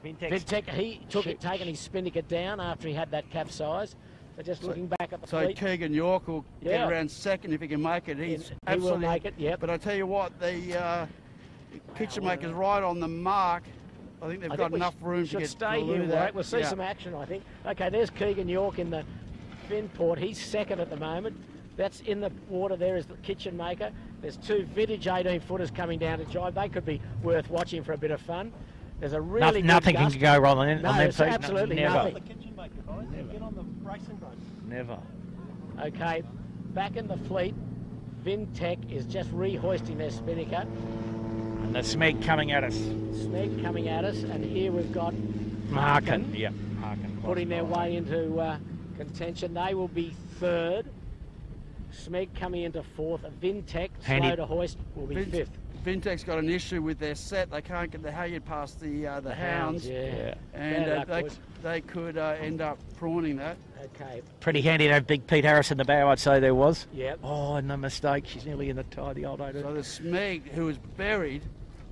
Vintech, he took it, taking his spinnaker down after he had that capsize. They're just looking back at the fleet. Keegan York will get around second if he can make it. He will make it, yep. But I tell you what, the Kitchen Maker's right on the mark. I think they've got enough room to get stay here, right? We'll see some action, I think. Okay, there's Keegan York in the Finport. He's second at the moment. That's in the water there is the Kitchen Maker. There's two vintage 18-footers coming down to jibe. They could be worth watching for a bit of fun. There's a really nothing good can go wrong on them. No, there's absolutely never. nothing. The Kitchen Maker, guys. Get on the racing boat. Never. Okay, back in the fleet, Vintech is just rehoisting their spinnaker. And the Smeg coming at us. Smeg coming at us, and here we've got Harkin. Yep, Harkin. Putting their way into contention. They will be third. Smeg coming into fourth. Vintech, slow to hoist, will be fifth. Vintech's got an issue with their set. They can't get the halyard past the hounds. Yeah. And they could end up prawning that. Okay. Pretty handy to have Big Pete Harris in the bow, I'd say there was. Yep. Oh, no mistake. She's nearly in the tide, the old 18. So the Smeg, who was buried,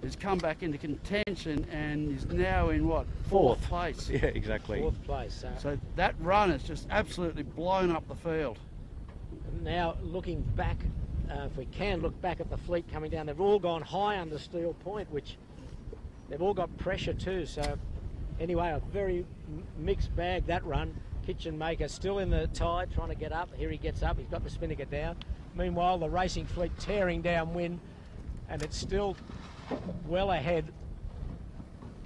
has come back into contention and is now in what? Fourth place. Yeah, exactly. Fourth place. So that run has just absolutely blown up the field. Now looking back, if we can look back at the fleet coming down, they've all gone high under Steel Point, which they've all got pressure too. So anyway, a very mixed bag that run. Kitchen Maker still in the tide, trying to get up. Here he gets up. He's got the spinnaker down. Meanwhile, the racing fleet tearing downwind, and it's still well ahead.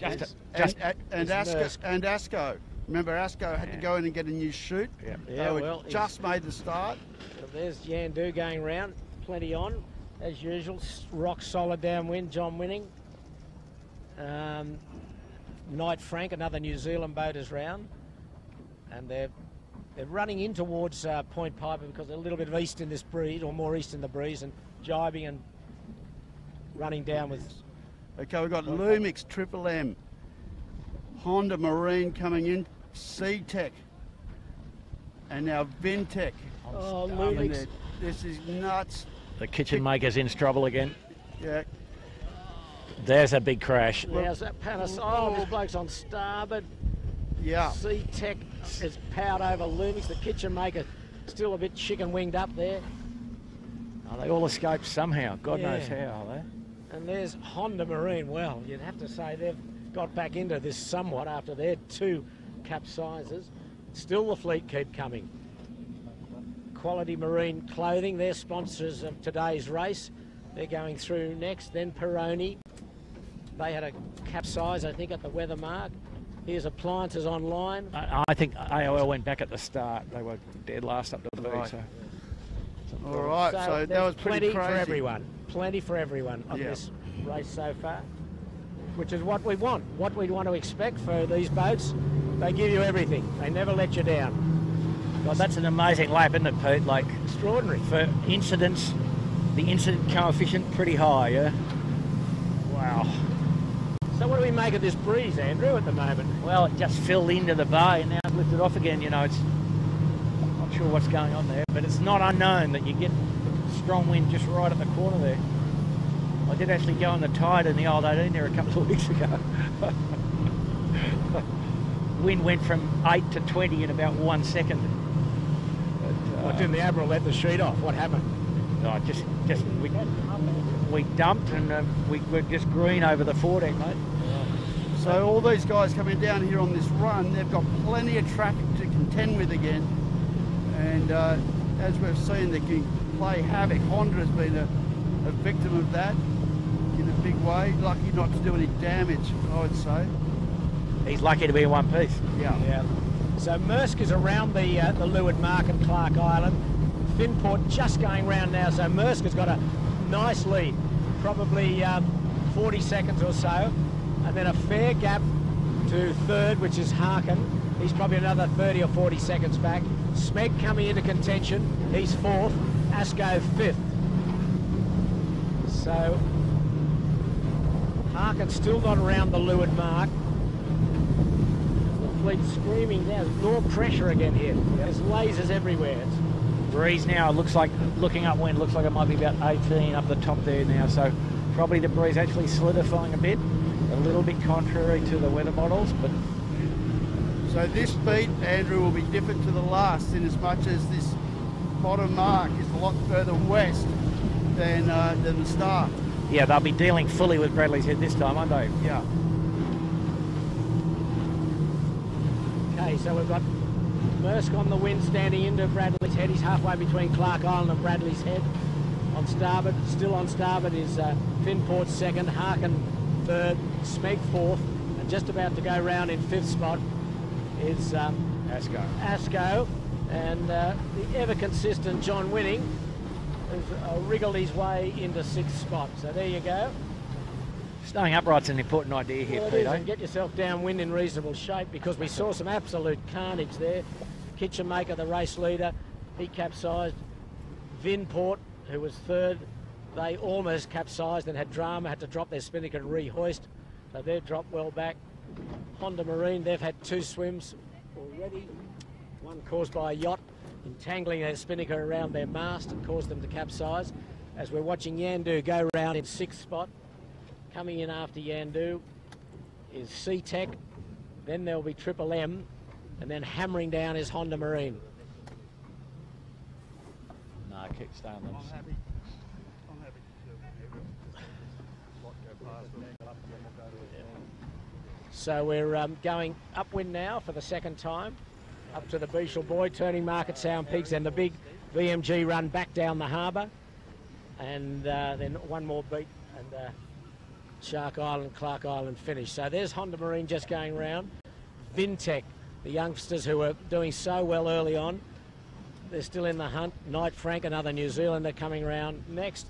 And Asco. Remember, Asco had to go in and get a new chute. Yeah, just made the start. So there's Yandu going round, plenty on, as usual. Rock solid downwind, John winning. Knight Frank, another New Zealand boat, is round, and they're running in towards Point Piper because they're a little bit of east in this breeze, or more east in the breeze, and jibing and running down with Okay, we've got Lumix, Triple M, Honda Marine coming in, C-Tech, and now Vintech. Oh, Lumix. This is nuts. The kitchen maker's in trouble again. Yeah. There's a big crash. There's that Panasonic. Oh, this bloke's on starboard. Yeah. C-Tech is powered over Lumix. The kitchen maker still a bit chicken winged up there. Oh, they all escaped somehow. God knows how, they. And there's Honda Marine. Well, you'd have to say they've got back into this somewhat after their 2 capsizes. Still the fleet keep coming. Quality Marine Clothing, they're sponsors of today's race. They're going through next. Then Peroni. They had a capsize, I think, at the weather mark. Here's Appliances Online. I think AOL went back at the start. They were dead last up to the feed. So. All right, so that was pretty crazy. For everyone. Plenty for everyone on this race so far, which is what we want, what we want to expect for these boats. They give you everything. They never let you down. God, that's an amazing lap, isn't it, Pete? Like, extraordinary. For incidents, the incident coefficient pretty high, yeah? Wow. So what do we make of this breeze, Andrew, at the moment? Well, it just filled into the bay and now it's lifted off again. You know, it's not sure what's going on there, but it's not unknown that you get strong wind just right at the corner there. I did actually go on the tide in the old 18 there a couple of weeks ago. Wind went from 8 to 20 in about 1 second. But, didn't the Admiral let the sheet off? What happened? Oh, we dumped and we were just green over the foredeck, mate. So all these guys coming down here on this run, they've got plenty of traffic to contend with again. And as we've seen, they can play havoc. Honda has been a victim of that in a big way. Lucky not to do any damage, I would say. He's lucky to be in one piece. Yeah. So Maersk is around the leeward mark at Clark Island. Finport just going round now, so Maersk has got a nice lead, probably 40 seconds or so, and then a fair gap to third, which is Harkin. He's probably another 30 or 40 seconds back. Smeg coming into contention, he's 4th, Asco 5th. So Harkin still not around the leeward mark. The fleet's screaming down, more pressure again here. There's lasers everywhere. Breeze now looks like, looking upwind, looks like it might be about 18 up the top there now, so probably the breeze actually solidifying a bit, a little bit contrary to the weather models. But so this beat, Andrew, will be different to the last in as much as this bottom mark is a lot further west than the start. Yeah, they'll be dealing fully with Bradley's Head this time, aren't they? Yeah. Okay, so we've got Maersk on the wind standing into Bradley's Head. He's halfway between Clark Island and Bradley's Head. On starboard, still on starboard is Finport 2nd, Harkin 3rd, Smeg 4th, and just about to go round in 5th spot is Asco. And the ever-consistent John Winning has wriggled his way into 6th spot. So there you go. Staying upright's an important idea here, Well, Pete. and get yourself downwind in reasonable shape, because we saw some absolute carnage there. Kitchen Maker, the race leader, he capsized. Vinport, who was 3rd, they almost capsized and had drama, had to drop their spinnaker and rehoist. So they've dropped well back. Honda Marine, they've had 2 swims already. One caused by a yacht entangling their spinnaker around their mast and caused them to capsize. As we're watching Yandu go round in 6th spot. Coming in after Yandu is C-Tech, then there'll be Triple M, and then hammering down is Honda Marine. No, keep staying. I'm happy. So we're going upwind now for the 2nd time, up to the Beechel Buoy, turning Market Sound Peaks, and the big VMG run back down the harbour, and then one more beat, and Shark Island, Clark Island finish. So there's Honda Marine just going round. Vintech, the youngsters who were doing so well early on, they're still in the hunt. Knight Frank, another New Zealander, coming round next.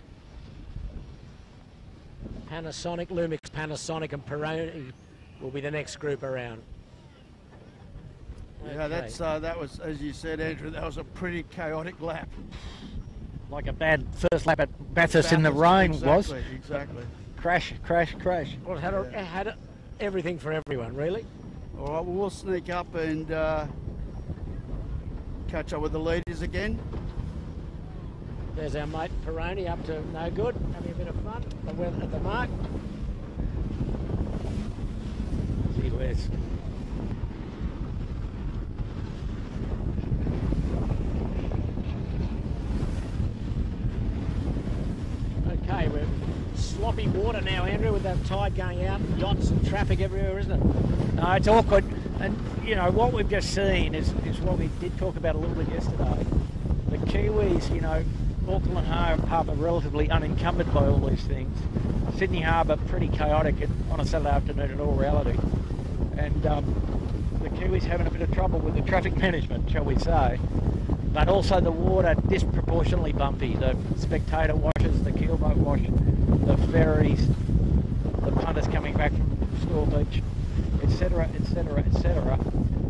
Panasonic, Lumix, Panasonic and Peroni will be the next group around. Yeah, Okay. that was, as you said, Andrew, that was a pretty chaotic lap. Like a bad first lap at Bathurst in the rain was. Exactly. crash, crash, crash. Well, it had everything for everyone, really. All right, well, we'll sneak up and catch up with the leaders again. There's our mate Peroni up to no good, having a bit of fun at the mark. Gee whiz. Okay, we're sloppy water now, Andrew, with that tide going out, yachts and traffic everywhere, isn't it? No, it's awkward. And, you know, what we've just seen is what we did talk about a little bit yesterday. The Kiwis, you know, Auckland Harbour relatively unencumbered by all these things. Sydney Harbour pretty chaotic on a Saturday afternoon in all reality. And the Kiwis having a bit of trouble with the traffic management, shall we say. But also the water disproportionately bumpy. The spectator washes, the keelboat wash, the ferries, the punters coming back from Store Beach, etc, etc, etc.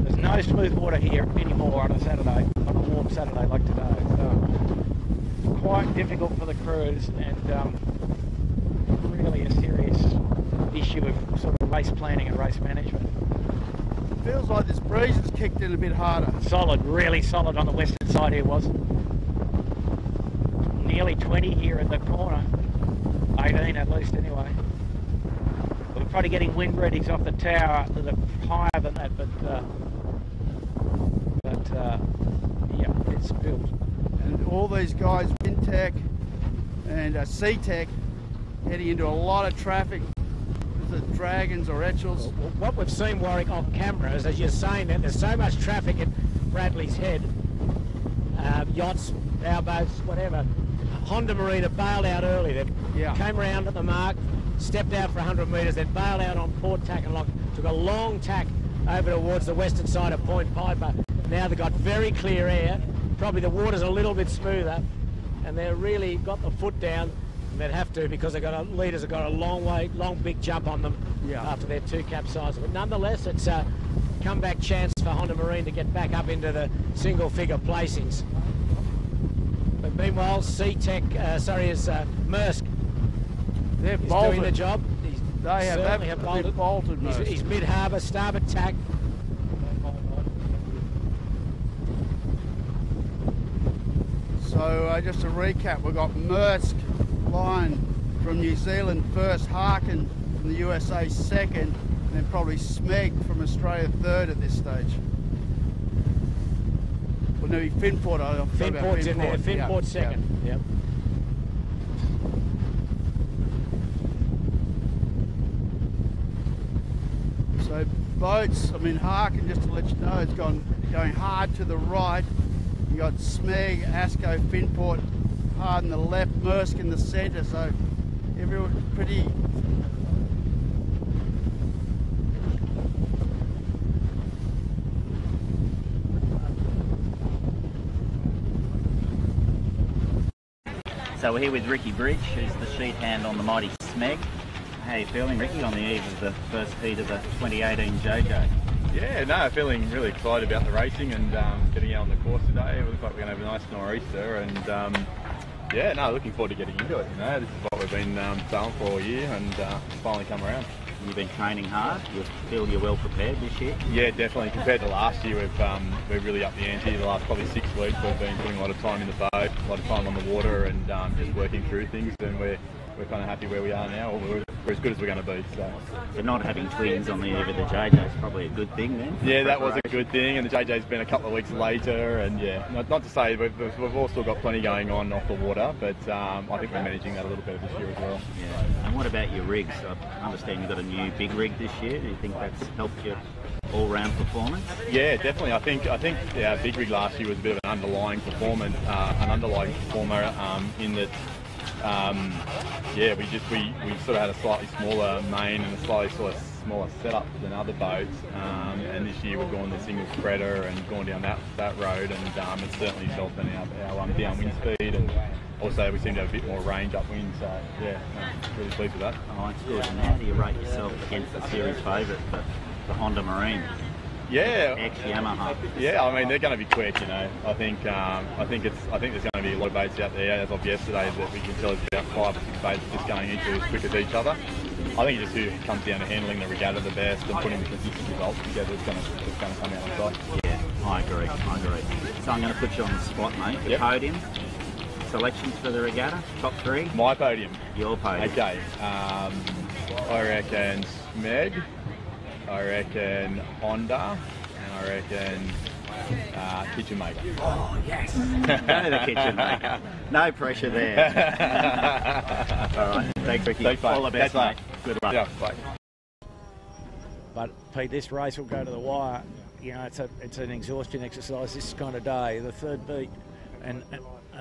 There's no smooth water here anymore on a Saturday, on a warm Saturday like today. So quite difficult for the crews, and really a serious issue of sort of race planning and race management. Feels like this breeze has kicked in a bit harder. Solid, really solid on the western side here, was nearly 20 here in the corner, 18 at least anyway. We're probably getting wind readings off the tower that are higher than that, but yeah, it's built. And all these guys, Wintech and C-Tech, heading into a lot of traffic. Is it Dragons or Etchells? What we've seen, Warwick, on camera is, as you're saying, that there's so much traffic at Bradley's Head, yachts, powerboats, whatever. Honda Marina bailed out early. They came around at the mark, stepped out for 100 metres, then bailed out on Port Tack and took a long tack over towards the western side of Point Piper. Now they've got very clear air. Probably the water's a little bit smoother, and they've really got the foot down. They'd have to, because leaders have got a long big jump on them after their two capsizes. But nonetheless, it's a comeback chance for Honda Marine to get back up into the single-figure placings. But meanwhile, Maersk They're is bolted. doing the job. They have absolutely bolted. He's mid-harbour, starboard tack. So just to recap, we've got Maersk line from New Zealand first, Harkin from the USA second, and then probably Smeg from Australia third at this stage. Well, no, Finport. Finport's in there. Finport's second. Yep. So boats, I mean Harkin, just to let you know, it's going hard to the right. You got Smeg, Asco, Finport hard in the left, Maersk in the centre, so everyone pretty. So we're here with Ricky Bridge, who's the sheet hand on the mighty Smeg. How are you feeling, Ricky, on the eve of the first heat of the 2018 JJ? Yeah, no, feeling really excited about the racing and getting out on the course today. It looks like we're going to have a nice nor'easter, and yeah, no, looking forward to getting into it. You know, this is what we've been saying for all year, and it's finally come around. You've been training hard. You feel you're well prepared this year? Yeah, definitely. Compared to last year, we've really upped the ante. The last probably 6 weeks, we've been putting a lot of time in the boat, a lot of time on the water, and just working through things. And we're kind of happy where we are now. We're as good as we're going to be. So not having twins on the eve of the JJ is probably a good thing then? Yeah, that was a good thing, and the JJ's been a couple of weeks later, and yeah, not to say we've all still got plenty going on off the water, but I think we're managing that a little better this year as well. Yeah. And what about your rigs? I understand you've got a new big rig this year. Do you think that's helped your all-round performance? Yeah, definitely. I think our big rig last year was a bit of an underlying performer in that. Yeah, we sort of had a slightly smaller main and a slightly smaller setup than other boats, and this year we've gone the single spreader and gone down that road, and it's certainly helped in our downwind speed, and also we seem to have a bit more range upwind, so yeah, really pleased with that. Oh, that's good. And how do you rate yourself against the series favourite, the Honda Marine? Yeah. Ex-Yamaha. Yeah, I mean they're going to be quick. You know, I think there's going to be a lot of boats out there as of yesterday that we can tell us about 5 or 6 boats just going into as quick as each other. I think it just who comes down to handling the regatta the best and putting the consistent results together is going to come out on top. Yeah, I agree. So I'm going to put you on the spot, mate. The podium. Selections for the regatta, top 3? My podium. Your podium. Okay. I reckon Smeg, I reckon Honda, and I reckon Kitchen Maker. Oh, yes. Go to the Kitchen Maker. No pressure there. All right. Thanks, Ricky. Thanks, all the best, mate. Good luck. Yeah, bye. But Pete, this race will go to the wire. You know, it's an exhaustion exercise this kind of day. The third beat and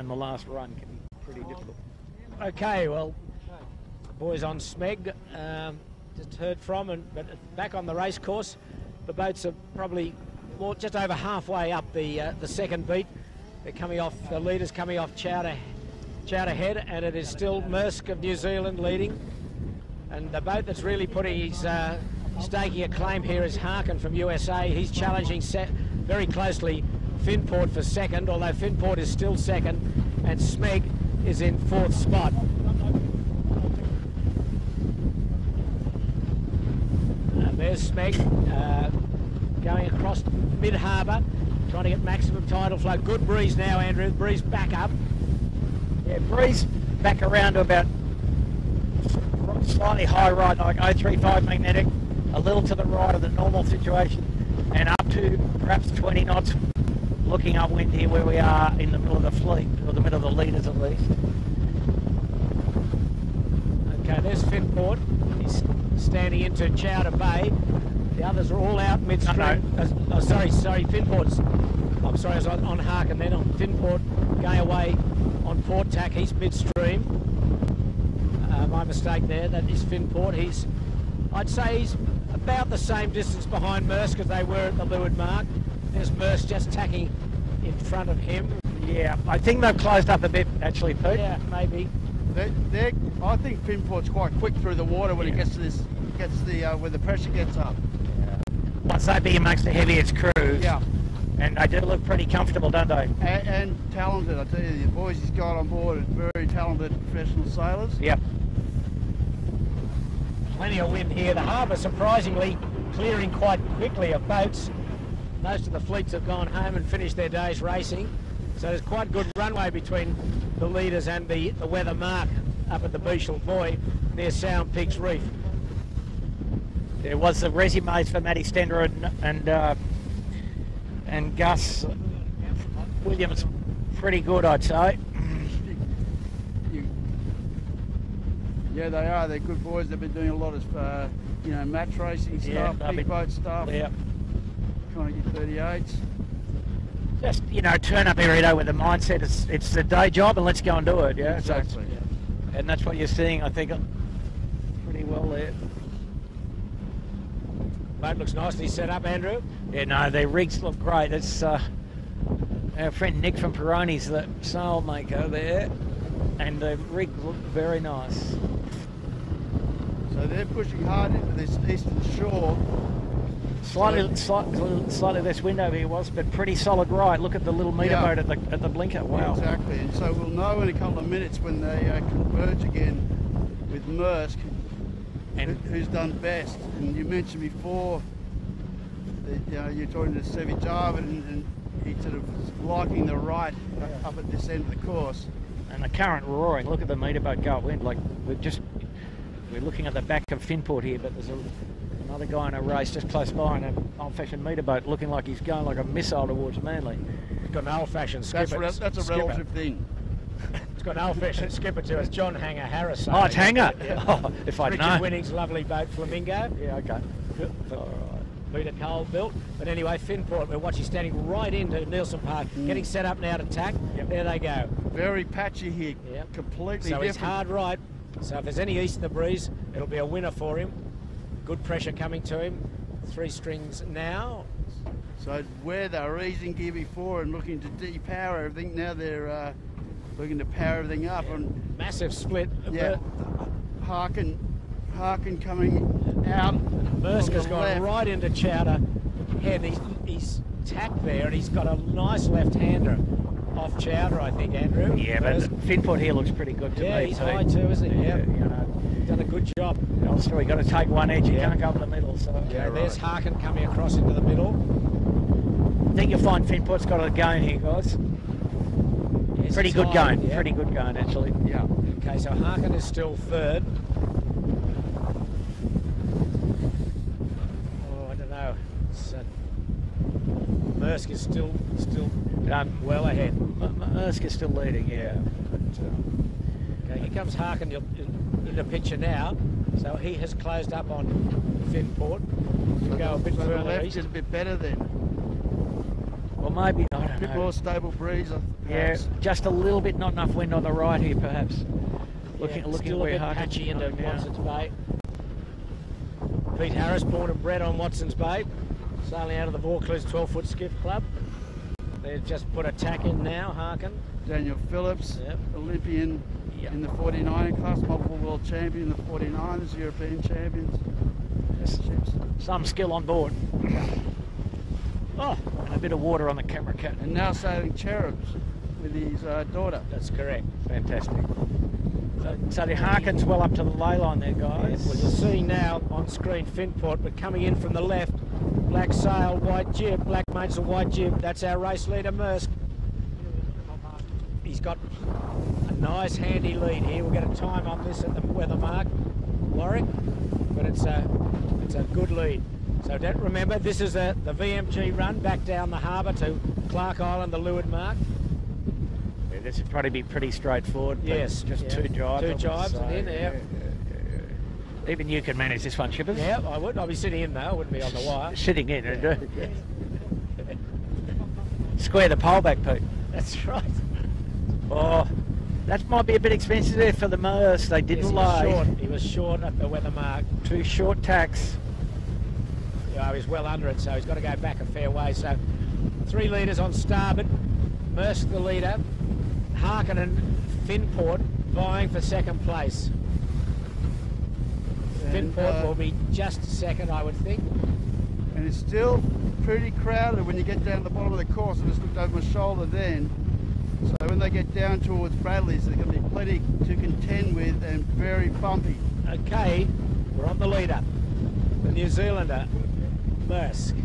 the last run can be pretty difficult. Okay, well, boys on Smeg, just heard from, but back on the race course, the boats are probably just over halfway up the second beat. They're coming off, the leaders coming off Chowder Head, and it is still Maersk of New Zealand leading. And the boat that's really putting his staking a claim here is Harkin from USA. He's challenging very closely Finport for second, although Finport is still second, and Smeg is in 4th spot. There's Smeg going across mid-harbour, trying to get maximum tidal flow. Good breeze now, Andrew. Breeze back up. Yeah, breeze back around to about slightly high right, like 035 magnetic, a little to the right of the normal situation, and up to perhaps 20 knots, looking upwind here where we are in the middle of the fleet, or the middle of the leaders at least. Okay, there's Finport. He's standing into Chowder Bay. The others are all out midstream. No. Sorry, Finport's. I'm sorry, I was on Harkin then. On Finport going away on Port Tack. He's midstream. My mistake there. That is Finport. I'd say he's about the same distance behind Maersk as they were at the leeward mark. There's Maersk just tacking in front of him. Yeah, I think they've closed up a bit actually, Pete. Yeah, maybe. I think Finport's quite quick through the water when it gets to where the pressure gets up. Once they be amongst the heaviest crews. Yeah. And they do look pretty comfortable, don't they? And talented, I tell you, the boys he's got on board are very talented professional sailors. Yep. Plenty of wind here. The harbour surprisingly clearing quite quickly of boats. Most of the fleets have gone home and finished their day's racing. So there's quite good runway between the leaders and the weather mark up at the Beechel Buoy near Sound Peaks Reef. There was the resumes for Matty Stender and Gus Williams, pretty good, I'd say. Yeah, they are. They're good boys. They've been doing a lot of, match racing stuff, big boat stuff. Yeah. Trying to get 38s. Just, turn up every day with the mindset it's the day job and let's go and do it. Yeah, exactly. So and that's what you're seeing, I think, pretty well there. Boat looks nicely set up, Andrew. Yeah, no, their rigs look great. It's our friend Nick from Peroni's the sail maker there, and the rig look very nice. So they're pushing hard into this eastern shore. Slightly less wind over here was, but pretty solid ride. Look at the little meter boat at the blinker. Wow. Exactly, and so we'll know in a couple of minutes when they converge again with Maersk, and who's done best. And you mentioned before that you're talking to Sevi Jarvan, and he's sort of liking the right up at this end of the course. And the current roaring. Look at the meter boat go upwind. Like we're looking at the back of Finport here, but there's another guy in a race just close by in an old-fashioned meter boat, looking like he's going like a missile towards Manly. He's got an old-fashioned skipper. That's a relative thing. It's got an old-fashioned skipper too. It's John Hanger Harris. Oh, it's Hanger. Yeah. Oh, if I'd known. Richard Winning's lovely boat, Flamingo. Yeah, okay. All right. Peter Cole built. But anyway, Finport, we're watching standing right into Nielsen Park, getting set up now to tack. Yep. There they go. Very patchy here. Yep. Completely different. So he's hard right. So if there's any east of the breeze, it'll be a winner for him. Good pressure coming to him. 3 strings now. So where they were easing gear before and looking to depower everything, now they're looking to power everything up. And massive split. Yeah. Harkin coming out. Maersk has gone right into Chowder. head. He's tacked there, and he's got a nice left-hander off chowder, I think, Andrew. Yeah, but Finport here looks pretty good to me. Yeah, he's high too, isn't he? Yeah, you know, done a good job. Also, we've got to take one edge. You can't go up the middle. So yeah, there's Harkin coming across into the middle. I think you'll find Finport's got a going here, guys. Yes, pretty good high, going. yeah. Pretty good going, actually. Yeah. Okay, so Harkin is still third. Oh, I don't know. Mersk is still well ahead. Mersk is still leading, yeah. But, okay, here comes Harkin in the picture now. So he has closed up on Finport. He'll go a bit further left east. is a bit better then. Well, maybe, I don't know. A bit more stable breeze. Yeah, perhaps. just a little bit, not enough wind on the right here, perhaps. Looking still where a bit Harkin patchy into coming down. Watson's Bay. Pete Harris, born and bred on Watson's Bay, sailing out of the Vaucluse 12-foot skiff club. They've just put a tack in now, Harkin. Daniel Phillips, Olympian in the 49er class, multiple world champion in the 49ers, European champions. Some skill on board. Oh, and a bit of water on the camera cat. And now sailing Cherubs with his daughter. That's correct. Fantastic. So the Harkin's well up to the ley line there, guys. Yes. Well, you're seeing now on screen Finport, but coming in from the left, black sail, white jib, black mainsail, white jib. That's our race leader, Mersk. He's got a nice handy lead here. We'll get a time on this at the weather mark, Warwick, but it's a good lead. So don't remember, this is the VMG run back down the harbour to Clark Island, the leeward mark. Yeah, this would probably be pretty straightforward. Yes, just two jibes. Two jibes and in, yeah. Even you can manage this one, Chippers. Yeah, I would. I'll be sitting in though. I wouldn't be on the wire. Sitting in. Yeah. Square the pole back, Pete. That's right. Oh, that might be a bit expensive there for the Mersk. They didn't lie. He was short at the weather mark. 2 short tacks. Yeah, he's well under it, so he's got to go back a fair way. So 3 leaders on starboard. Mersk the leader. Harkin and Finport vying for second place. Finport will be just second, I would think. And it's still pretty crowded when you get down to the bottom of the course. I just looked over my shoulder then. So when they get down towards Bradley's, there's going to be plenty to contend with and very bumpy. Okay, we're on the leader. The New Zealander, Mersk.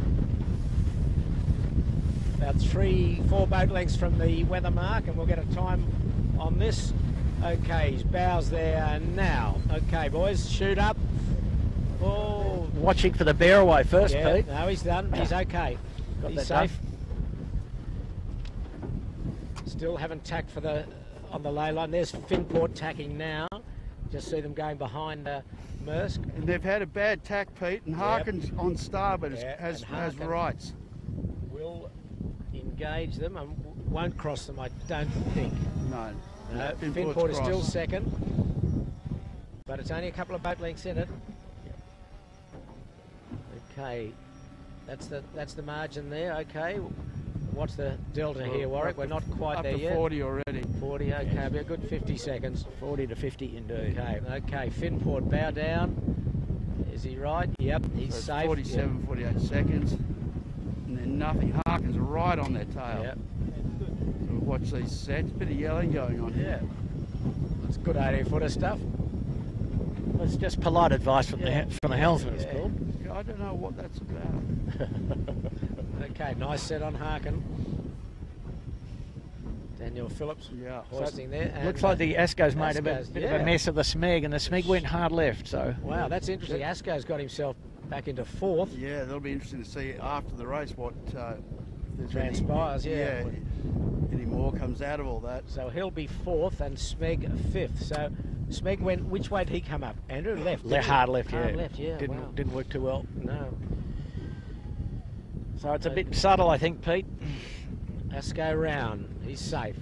About 3-4 boat lengths from the weather mark, and we'll get a time on this. Okay, his bows there now. Okay, boys, shoot up. Oh, watching for the bear away first, yeah, Pete. No, he's done. He's okay. Got He's that safe. done. Still haven't tacked for on the ley line. There's Finport tacking now. Just see them going behind Mersk. And they've had a bad tack, Pete, and Harkin's on starboard has Harkin rights. Will engage them and won't cross them, I don't think. No. Finport is still second, but it's only a couple of boat lengths in it. Okay, that's the margin there. Okay, what's the delta here, Warwick? We're not quite there yet. 40 already. 40. Okay, yeah. Be a good 50 seconds. 40 to 50 indeed. Okay. Finport bow down. Is he right? Yep, he's so safe. 47, yep. 48 seconds, and then nothing. Harkin's right on their tail. Yep. So watch these sets. Bit of yelling going on here. It's good 18-footer stuff. Well, it's just polite advice from the helmsman. It's called. I don't know what that's about. Okay, nice set on Harkin. Daniel Phillips hoisting there. And looks like the Asco's made a bit of a mess of the Smeg, and the Smeg went hard left. So wow, that's interesting. Asco's got himself back into 4th. Yeah, that'll be interesting to see after the race what transpires. Any more comes out of all that. So he'll be 4th and Smeg 5th. So Smeg went. Which way did he come up? Andrew left. Hard left. Hard left. Yeah. Didn't work too well. No. So it's a bit subtle, I think, Pete. Asco round. He's safe.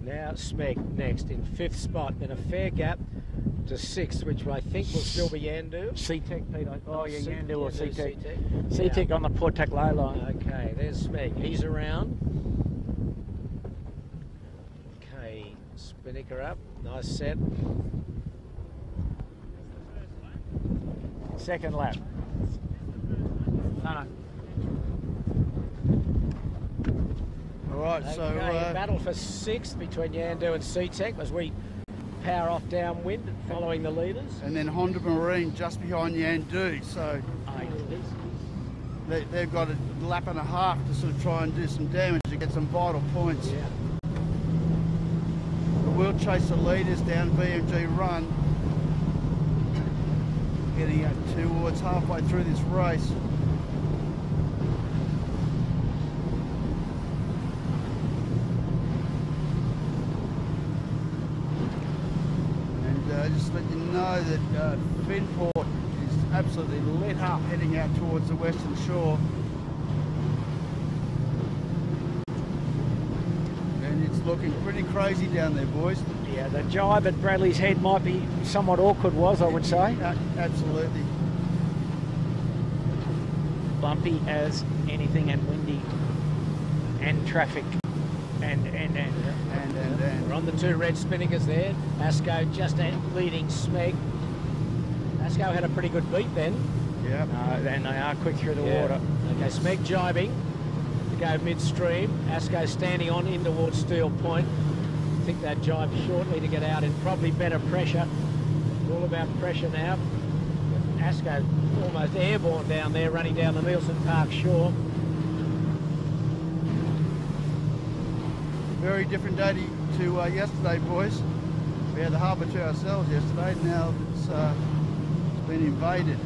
Now Smeg next in 5th spot. Then a fair gap to 6th, which I think will still be Yandu. C-Tech, Pete. Yandu or C-Tech. C-Tech. C-Tech on the Port Tack ley line. Okay, there's Smeg. He's around. Okay, Spinnaker up. Nice set. Second lap. No. All right, so battle for 6th between Yandu and C-Tech as we power off downwind, following the leaders. And then Honda Marine just behind Yandu. So they've got a lap and a half to sort of try and do some damage to get some vital points. Yeah. The Wheel Chaser leaders down BMG Run, getting up towards halfway through this race. And just let you know that Finport is absolutely lit up heading out towards the western shore. And it's looking pretty crazy down there, boys. Yeah, the jibe at Bradley's Head might be somewhat awkward, I would say. Absolutely. Bumpy as anything and windy and traffic and. We're on the 2 red spinners there. Asco just leading Smeg. Asco had a pretty good beat then. Yeah. And they are quick through the water. Okay, Smeg jibing to go midstream. Asco standing on in towards Steel Point. I think that jibe shortly to get out in probably better pressure. It's all about pressure now. Asco almost airborne down there, running down the Nielsen Park shore. Very different day to yesterday, boys. We had the harbour to ourselves yesterday. Now it's been invaded.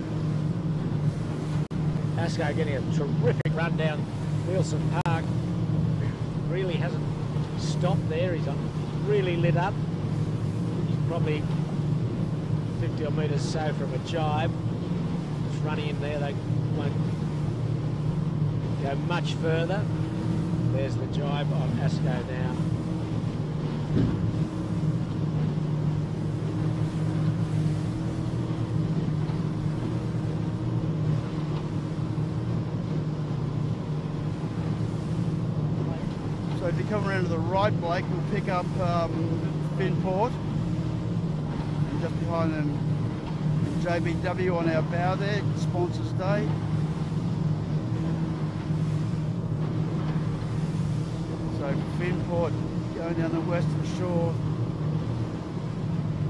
Asco getting a terrific run down Nielsen Park. Really hasn't stopped there. He's really lit up. He's probably 50 odd metres so from a jibe. Just running in there, they won't go much further. There's the jibe on Asco now. So if you come around to the right, Blake, we'll pick up Finport. And just behind them, JBW on our bow there, Sponsors Day. So Finport going down the western shore,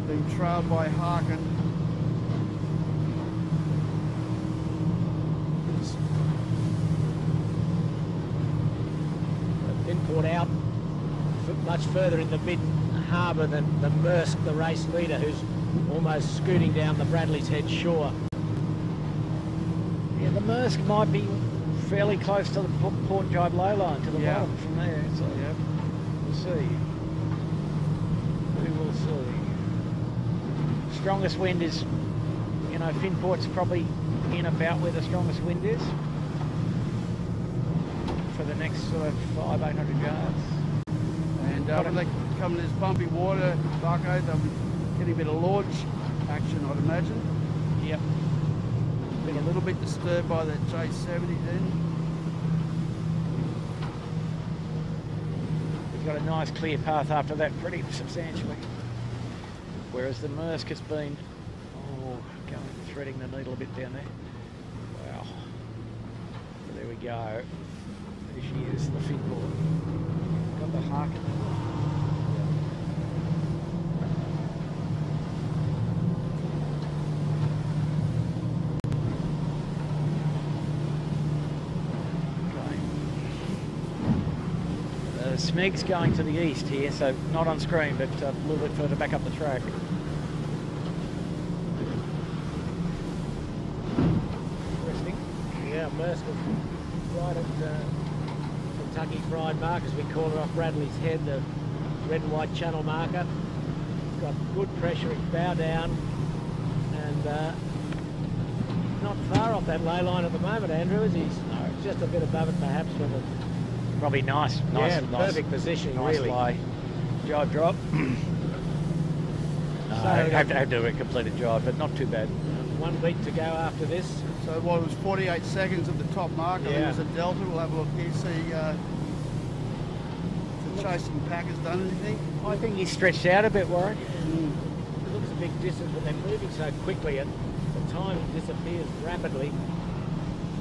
being trailed by Harkin. Finport out much further in the mid-harbour than the Maersk, the race leader, who's almost scooting down the Bradley's Head shore. Yeah, the Maersk might be fairly close to the Port Jibe low line to the bottom from there. So yeah, we'll see. We will see. Strongest wind is, you know, Finport's probably in about where the strongest wind is for the next sort of 500-800 yards. And when they come to this bumpy water, Barco, they'll be getting a bit of launch action, I'd imagine. Yep. Been a little bit disturbed by that J70 then. We've got a nice clear path after that pretty substantially. Whereas the Maersk has been, threading the needle a bit down there. Wow. So there we go. There she is, the Finport. Got the Harkin. Smeg's going to the east here, so not on screen, but a little bit further back up the track. Interesting. Yeah, Maersk right at Kentucky Fried Mark, as we call it, off Bradley's Head, the red and white channel marker. Got good pressure, it's bow down, and not far off that ley line at the moment, Andrew, is he? No, just a bit above it perhaps for the... Probably nice, perfect position, nice really. Lie. Jibe drop. Have to do a completed jibe, but not too bad. 1 beat to go after this. So what, it was 48 seconds of the top mark. I think it was a delta. We'll have a look here, see if the chasing pack has done anything. I think he's stretched out a bit, Warren. It looks a big distance, but they're moving so quickly and the time disappears rapidly.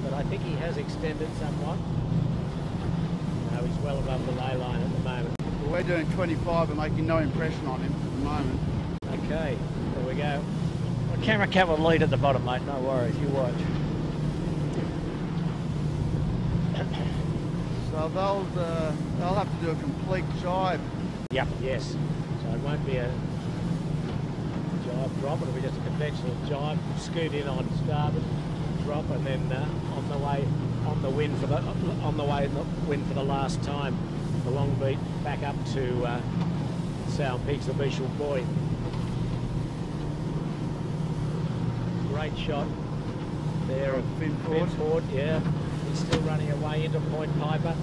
But I think he has extended somewhat. he's well above the lay line at the moment. Well, we're doing 25 and making no impression on him at the moment. Okay, here we go. Well, Camera Cat will lead at the bottom, mate. No worries. You watch. So they'll have to do a complete jibe. Yep, yes. So it won't be a jibe drop, it'll be just a conventional jibe, scoot in on starboard, drop, and then on the way in the wind for the last time. The long beat back up to Sound Peaks, the Beachel Boy. Great shot there of Finport, yeah. He's still running away into Point Piper.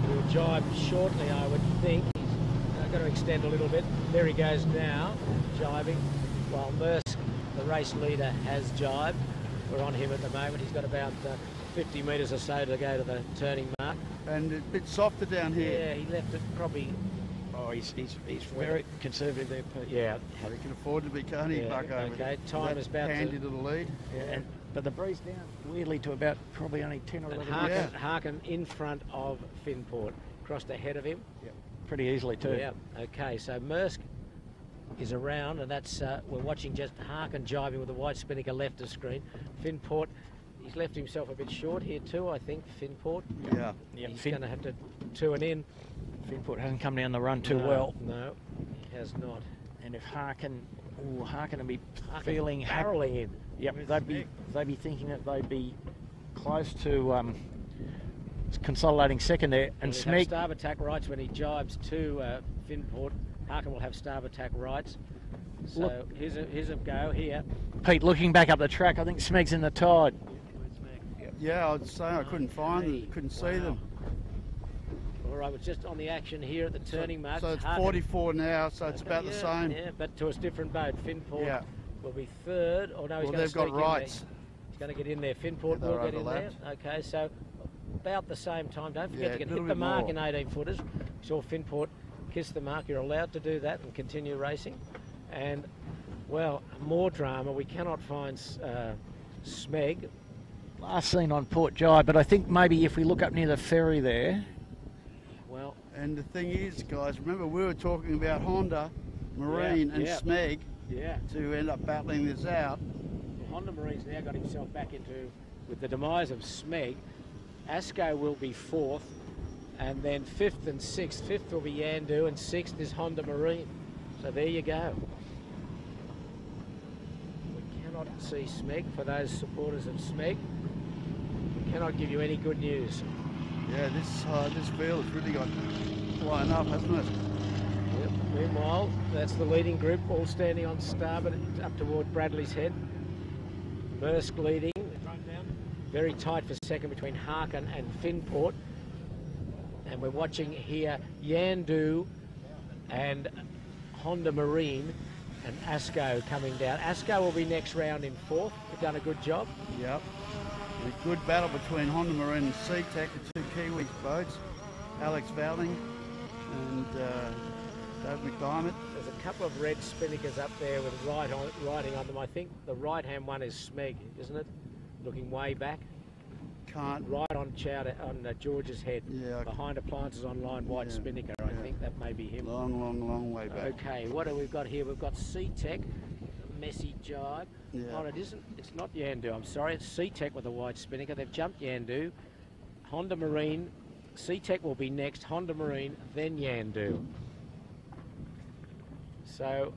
He'll jibe shortly, I would think. He's going to extend a little bit. There he goes now, jibing, while Mersk, the race leader, has jibed. We're on him at the moment. He's got about 50 metres or so to go to the turning mark. And a bit softer down here. Yeah, he left it probably... Oh, he's very conservative there, Pete. Yeah. He can afford to be, can't he, Yeah, Bucko? okay, time is about handy to the lead. Yeah. But the breeze down weirdly to about probably only 10 or 11 metres. Harkin in front of Finport, crossed ahead of him. Yep. Pretty easily too. Yeah, okay, so Mersk is around, and that's we're watching just Harkin jibing with the white spinnaker left of screen. Finport, he's left himself a bit short here too, I think, Finport. Yeah. He's going to have to two-and in. Finport hasn't come down the run too No, well. No, he has not. And if Harkin will be feeling barreling in. Yep, they'd be thinking that they'd be close to consolidating second there. And Smeg Smeg, starboard tack rights when he jibes to Finport. Harkin will have starboard tack rights. So here's a go here. Pete, looking back up the track, I think Smeg's in the tide. Yeah, I'd say I couldn't find them, couldn't see them. All right, we're just on the action here at the turning mark. So it's 44 now, so it's about the same. Yeah, but to a different boat. Finport will be third. Or no, he's going to they've got rights. He's going to get in there. Finport will get in there. Okay, so about the same time. Don't forget you can hit the mark in 18 footers. Saw Finport kiss the mark. You're allowed to do that and continue racing. And, well, more drama. We cannot find Smeg. Last seen on Port Jibe, but I think maybe if we look up near the ferry there. Well, and the thing is, guys, remember we were talking about Honda, Marine and Smeg to end up battling this out. Well, Honda Marine's now got himself back into, with the demise of Smeg, Asco will be fourth, and then fifth and sixth. Fifth will be Yandu, and sixth is Honda Marine. So there you go. We cannot see Smeg. For those supporters of Smeg, we cannot give you any good news. Yeah, this field has really got blown up, hasn't it? Yep. Meanwhile, that's the leading group, all standing on starboard up toward Bradley's Head. Mersk leading. Very tight for second between Harkin and Finport. And we're watching here Yandu and Honda Marine and Asco coming down. Asco will be next round in fourth. They've done a good job. Yep. A good battle between Honda Marine and SeaTac, the two Kiwi boats. Alex Vowling and Dave McDiarmid. There's a couple of red spinnakers up there with writing on them. I think the right-hand one is Smeg, isn't it? Looking way back. Can't. Right on Chowder, on George's Head. Yeah. Behind Appliances Online, white spinnaker. I think that may be him. Long way back. Okay, what have we got here? We've got SeaTac, messy jibe. Yeah. Oh, it isn't. It's not Yandu. I'm sorry. It's SeaTac with a white spinnaker. They've jumped Yandu. Honda Marine. SeaTac will be next. Honda Marine, then Yandu. So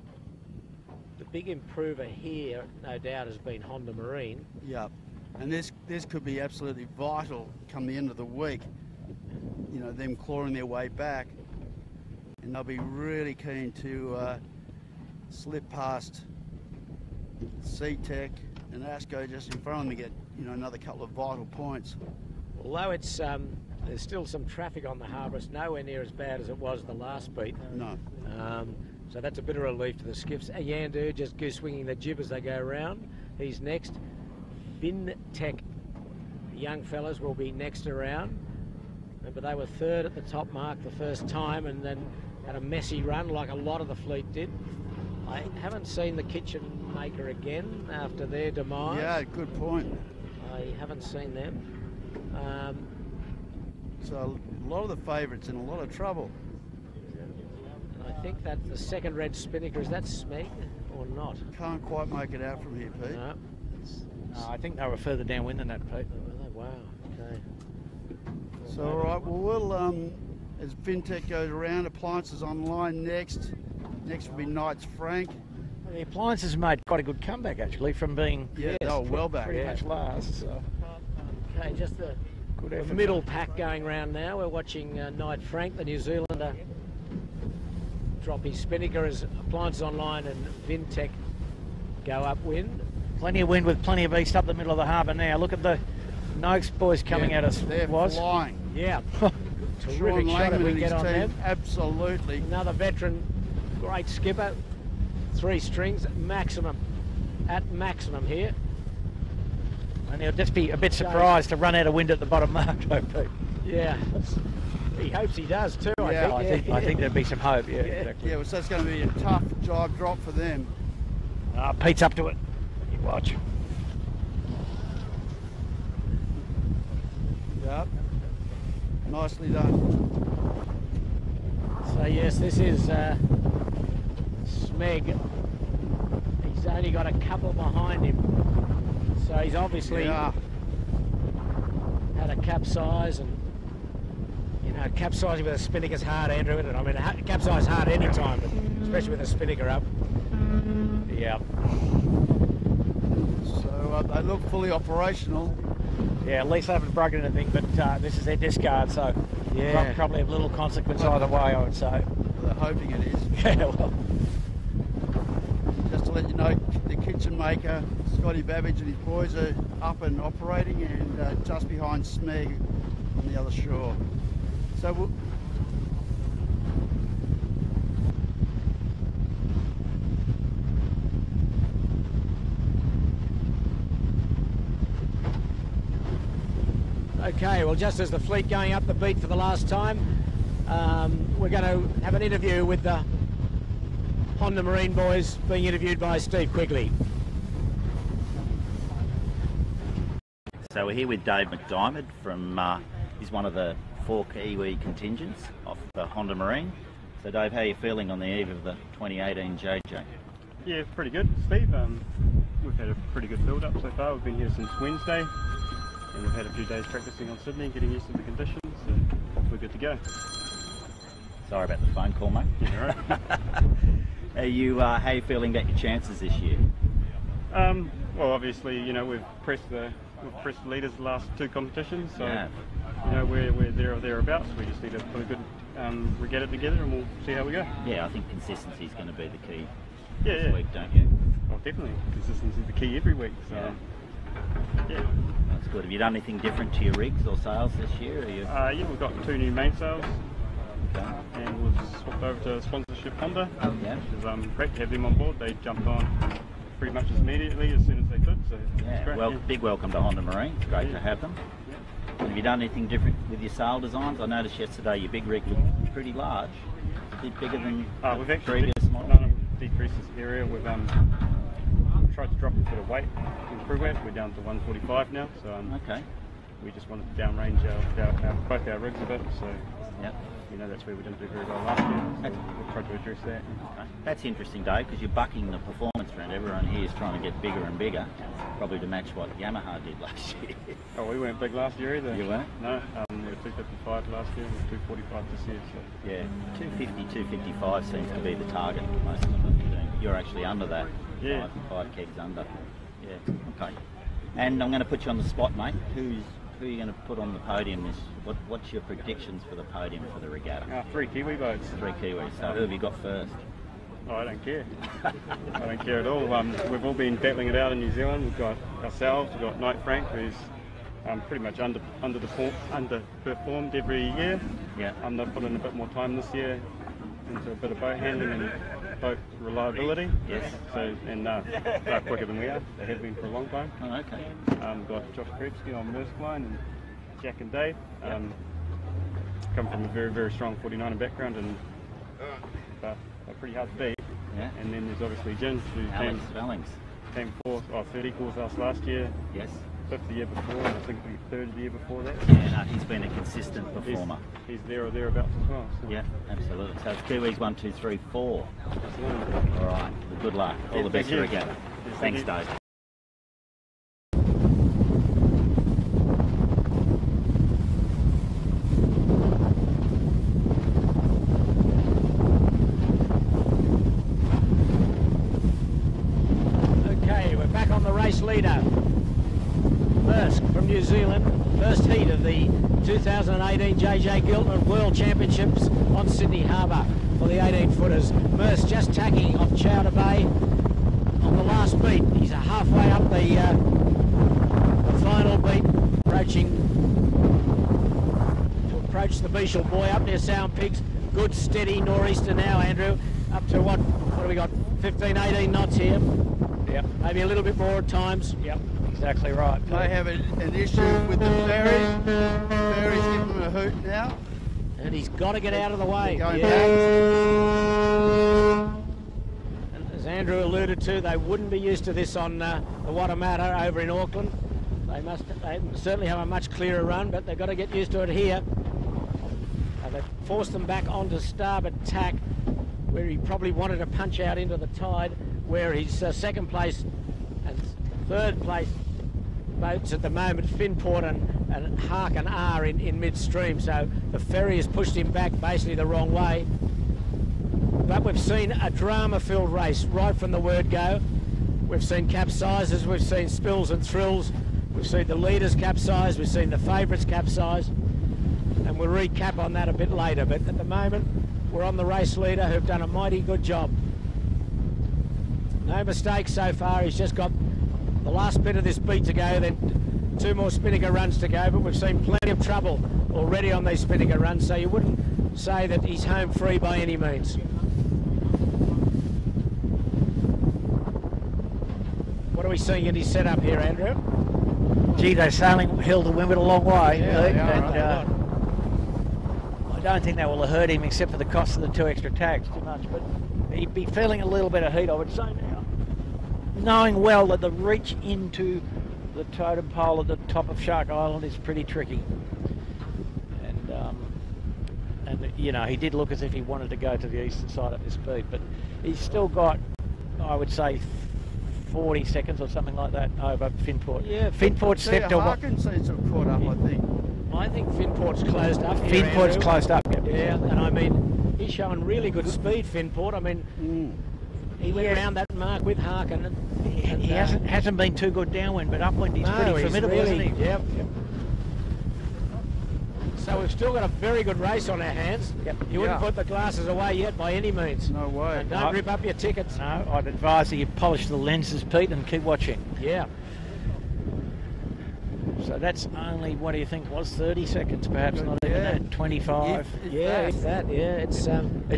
the big improver here, no doubt, has been Honda Marine. Yep. And this could be absolutely vital come the end of the week. You know, them clawing their way back, and they'll be really keen to slip past SeaTac and Asco just in front of them to get, you know, another couple of vital points. Although it's there's still some traffic on the harbour, it's nowhere near as bad as it was the last beat. No. So that's a bit of relief to the skiffs. Yandu just goose swinging the jib as they go around. He's next. Vintech, young fellas, will be next around. Remember, they were third at the top mark the first time and then had a messy run like a lot of the fleet did. I haven't seen the Kitchen Maker again after their demise. Yeah, good point. I haven't seen them. So a lot of the favourites in a lot of trouble. I think that the second red spinnaker, is that Smeg or not? Can't quite make it out from here, Pete. No. I think they were further downwind than that, Pete. Wow, okay. So, all right, well, we'll as Vintech goes around, Appliances online next. Next will be Knights Frank. The Appliances made quite a good comeback, actually, from being they were well back. pretty much last. So. Okay, just the Good effort. middle pack going round now. We're watching Knight Frank, the New Zealander, drop his spinnaker as Appliances online and Vintech go upwind. Plenty of wind with plenty of east up the middle of the harbour now. Look at the Noakes boys coming at us. They're flying. Yeah. Sean Terrific shot if Langman we and get his on team, them. absolutely. Another veteran, great skipper. 3 strings, maximum. At maximum here. And he'll just be a bit surprised to run out of wind at the bottom mark, though, Pete. Yeah. He hopes he does too, Yeah, I think there'd be some hope, exactly. Yeah, well, so it's going to be a tough jibe drop for them. Pete's up to it. You watch. Yep. Nicely done. So yes, this is Smeg. He's only got a couple behind him. So he's obviously had a capsize, and you know, capsizing with a spinnaker's hard, Andrew, isn't it? I mean, capsize hard any time, but especially with a spinnaker up. Yeah. So they look fully operational. Yeah, at least they haven't broken anything, but this is their discard, so Yeah. probably of little consequence either way, I would say. They're hoping it is. Yeah, well. Just to let you know, the kitchen maker, Scotty Babbage and his boys are up and operating, and just behind Smeg on the other shore. So we'll, Okay, well, just as the fleet going up the beat for the last time, we're going to have an interview with the Honda Marine boys, being interviewed by Steve Quigley. So we're here with Dave McDiarmid from, he's one of the 4 Kiwi contingents of the Honda Marine. So Dave, how are you feeling on the eve of the 2018 JJ? Yeah, pretty good, Steve. We've had a pretty good build-up so far. We've been here since Wednesday, and we've had a few days practicing on Sydney, getting used to the conditions, so we're good to go. Sorry about the phone call, mate. Yeah, right. How are you feeling about your chances this year? Well, obviously, you know, we've pressed the leaders the last 2 competitions, so you know, we're there or thereabouts. We just need to put a good regatta together, and we'll see how we go. Yeah, I think consistency is going to be the key Yeah, this week, don't you? Well, definitely. Consistency is the key every week. So, yeah. That's good. Have you done anything different to your rigs or sails this year? Are you... Yeah, we've got 2 new mainsails. Okay. And we've swapped over to sponsorship Honda, Yeah. which is great to have them on board. They jumped on pretty much immediately as soon as they could, so it's great. Well, big welcome to Honda Marine. It's great to have them. Have you done anything different with your sail designs? I noticed yesterday your big rig looked pretty large. A bit bigger than We've actually previous model. decreased this area. We've tried to drop a bit of weight in crew weight. We're down to 145 now, so okay. we just wanted to downrange both our rigs a bit, so you know, that's where we didn't do very well last year, so we've tried to address that. Okay. That's interesting, Dave, because you're bucking the performance trend. Everyone here is trying to get bigger and bigger, probably to match what Yamaha did last year. Oh, we weren't big last year either. You weren't? No, we were 255 last year, and 245 this year. So. Yeah, 250, 255 seems to be the target for most of them. You're actually under that. Yeah. Five kegs under. Yeah, okay. And I'm going to put you on the spot, mate. Who are you going to put on the podium? What's your predictions for the podium for the regatta? 3 Kiwi boats. 3 Kiwis. So who have you got first? Oh, I don't care. I don't care at all. We've all been battling it out in New Zealand. We've got ourselves, we've got Knight Frank, who's pretty much underperformed every year. Yeah. They've put in a bit more time this year into a bit of boat handling and boat reliability. Yes. So, and they're quicker than we are. They have been for a long time. Oh, okay. We've got Josh Krebsky on Maersk line, and Jack and Dave come from a very, very strong 49er background, and they're pretty hard to beat. Yeah. And then there's obviously Jin, who Alex Vellings. came 4th, 30 calls us last year. Yes. fifth the year before, and I think he third the year before that. Yeah, no, he's been a consistent performer. He's there or thereabouts as well. So. Yeah, absolutely. So it's Kiwis 1, 2, 3, 4. Absolutely. All right. Well, good luck. All the best for regatta. Thanks, Dave. Okay, we're back on the race leader. First from New Zealand, first heat of the 2018 JJ Giltinan World Championships on Sydney Harbour for the 18-footers. Merce just tacking off Chowder Bay on the last beat. He's halfway up the final beat, approach the Beechel Boy up near Sound Pigs. Good steady nor'easter now, Andrew. Up to what do we got? 15, 18 knots here. Yep. Maybe a little bit more at times. Yep. Exactly right. They have an issue with the ferries. The ferries give them a hoot now. And he's got to get out of the way. Going back. back. And as Andrew alluded to, they wouldn't be used to this on the Waitemata over in Auckland. They certainly have a much clearer run, but they've got to get used to it here. They've forced them back onto starboard tack, where he probably wanted to punch out into the tide, where his second place and third place boats at the moment, Finport and Harkin are in midstream, so the ferry has pushed him back basically the wrong way. But we've seen a drama-filled race right from the word go. We've seen capsizes, we've seen spills and thrills, we've seen the leaders capsize, we've seen the favourites capsize, and we'll recap on that a bit later. But at the moment, we're on the race leader, who've done a mighty good job. No mistakes so far. He's just got the last bit of this beat to go, then 2 more Spinnaker runs to go, but we've seen plenty of trouble already on these Spinnaker runs, so you wouldn't say that he's home free by any means. What are we seeing in his setup here, Andrew? Gee, they're sailing hill to windward a long way. Yeah, they are, and, I don't think that will have hurt him, except for the cost of the 2 extra tags too much, but he'd be feeling a little bit of heat, I would say now. Knowing well that the reach into the totem pole at the top of Shark Island is pretty tricky. And you know, he did look as if he wanted to go to the eastern side at this speed, but he's still got, I would say, 40 seconds or something like that over Finport. Yeah, Finport stepped over. Harkin seems to have caught up, I think. I think Finport's closed up here, Finport's Andrew. closed up, yep. Yeah, and I mean, he's showing really good speed, Finport. I mean, he went around that mark with Harkin. And, he hasn't been too good downwind, but upwind he's pretty formidable, really, isn't he? Yep. So we've still got a very good race on our hands. Yep. You wouldn't put the glasses away yet by any means. No way. And don't rip up your tickets. No, I'd advise that you polish the lenses, Pete, and keep watching. Yeah. So that's only, what do you think, was 30 seconds perhaps, not even that, 25. If that, it's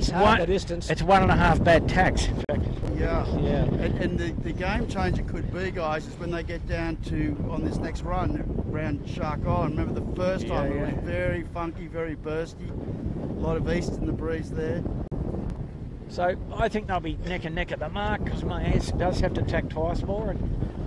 half the distance. It's 1.5 bad tacks, in fact. Yeah. Yeah. And the game changer could be, guys, is when they get down to, on this next run, around Shark Island. Remember the first time it was very funky, very bursty. A lot of east in the breeze there. So I think they'll be neck and neck at the mark, because my ass does have to tack twice more, and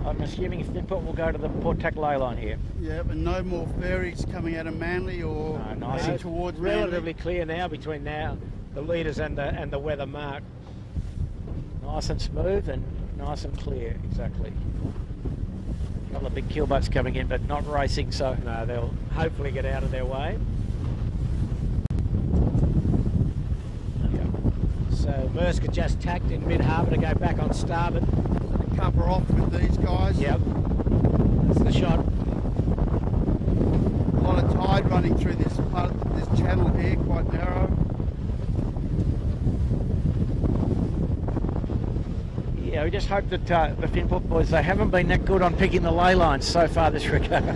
I'm assuming if Finport will go to the Port Tack ley line here. Yeah, but no more ferries coming out of Manly or heading towards relatively Manly. clear now between now the leaders and the weather mark. Nice and smooth and nice and clear, exactly. A couple of big keelboats coming in, but not racing, so no, they'll hopefully get out of their way. So Mersk just tacked in mid-harbour to go back on starboard. Cover off with these guys. Yep, that's the shot. A lot of tide running through this part of this channel here, quite narrow. yeah, we just hope that the Finport boys, they haven't been that good on picking the ley lines so far this regatta.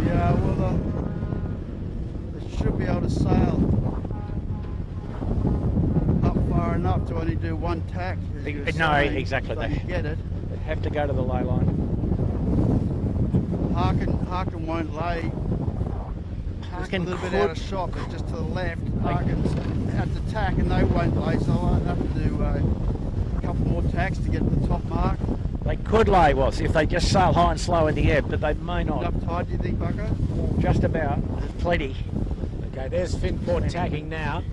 Yeah, well, they should be able to sail far enough to only do 1 tack. No, exactly. So you get it. They have to go to the ley line. Harkin won't lay. Harkin just a little bit out of shot, but just to the left. Harkin's at the tack and they won't lay, so I'll have to do a couple more tacks to get to the top mark. They could lay was if they just sail high and slow in the ebb, but they may not. Enough tide, do you think, Bucko? Just about. There's plenty. Okay, there's Finport tacking now.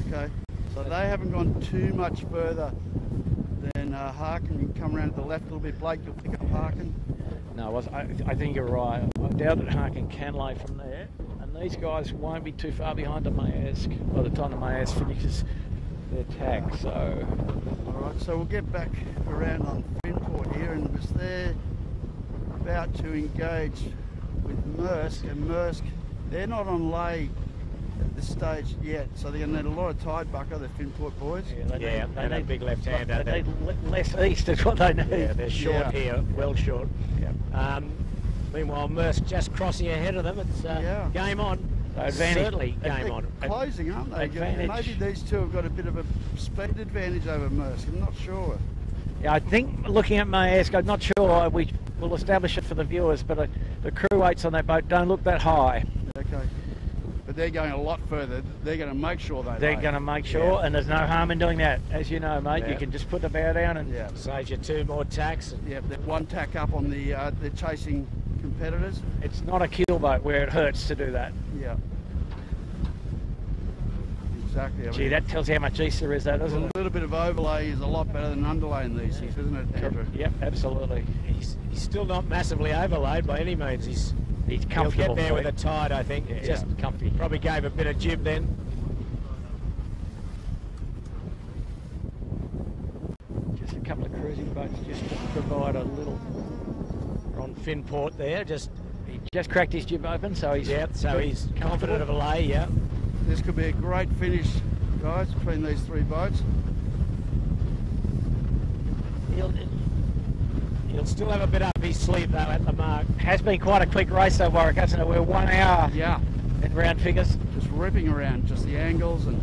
Okay, so they haven't gone too much further than Harkin. You can come around to the left a little bit, Blake, you'll pick up Harkin. No, I think you're right. I doubt that Harkin can lay from there, and these guys won't be too far behind the Maersk by the time the Maersk finishes their tack. So, all right, so we'll get back around on Finport here, and as they're about to engage with Maersk, and Maersk, they're not on lay at this stage yet, so they're going to need a lot of tide, Bucko, the Finport boys. Yeah, they need big left-hander. They need less east is what they need. Yeah, they're short here, well short. Yeah. Meanwhile, Maersk just crossing ahead of them. It's game on. So advantage. Certainly game on. Closing, aren't they? Advantage. Maybe these two have got a bit of a speed advantage over Maersk. I'm not sure. Yeah, I think looking at Maersk, I'm not sure. We will establish it for the viewers, but the crew weights on that boat don't look that high. Okay. But they're going a lot further. They're going to make sure they're going to make sure, and there's no harm in doing that. As you know, mate, you can just put the bow down and saves you 2 more tacks. Yeah, they're 1 tack up on the they're chasing competitors. It's not a keel boat where it hurts to do that. Yeah. Exactly. Gee, that tells you how much east there is, though, doesn't it? A little bit of overlay is a lot better than underlay in these things, isn't it, Andrew? Yep, absolutely. He's still not massively overlaid by any means. He's comfortable. He'll get there with a tide, I think. Yeah, just comfy. Probably gave a bit of jib then. Just a couple of cruising boats just to provide a little. On Finport there, he just cracked his jib open, so he's he's confident of a lay. Yeah. This could be a great finish, guys, between these 3 boats. He'll still have a bit up his sleeve though at the mark. Has been quite a quick race though, Warwick, hasn't it? We're 1 hour. Yeah. In round figures. Just ripping around, just the angles and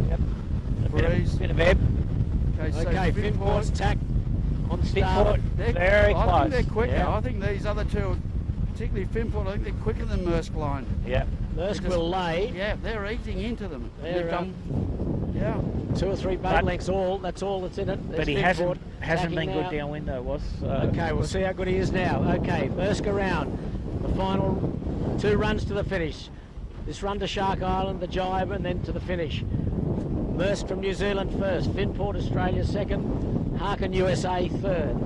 a breeze. Bit of ebb. Okay, so Finport's tack on the Finport. Very close. I think they're quicker. Yeah. I think these other two, particularly Finport, I think they're quicker than Maersk line. Yeah. Maersk will lay. Yeah, they're eating into them. They're, yeah. 2 or 3 boat lengths all. That's all that's in it. There's But he Finport hasn't been now. good downwind though, was. Okay, we'll see how good he is now. Okay, Maersk around. The final 2 runs to the finish. This run to Shark Island, the jibe, and then to the finish. Maersk from New Zealand first. Finport Australia second. Harkin USA third.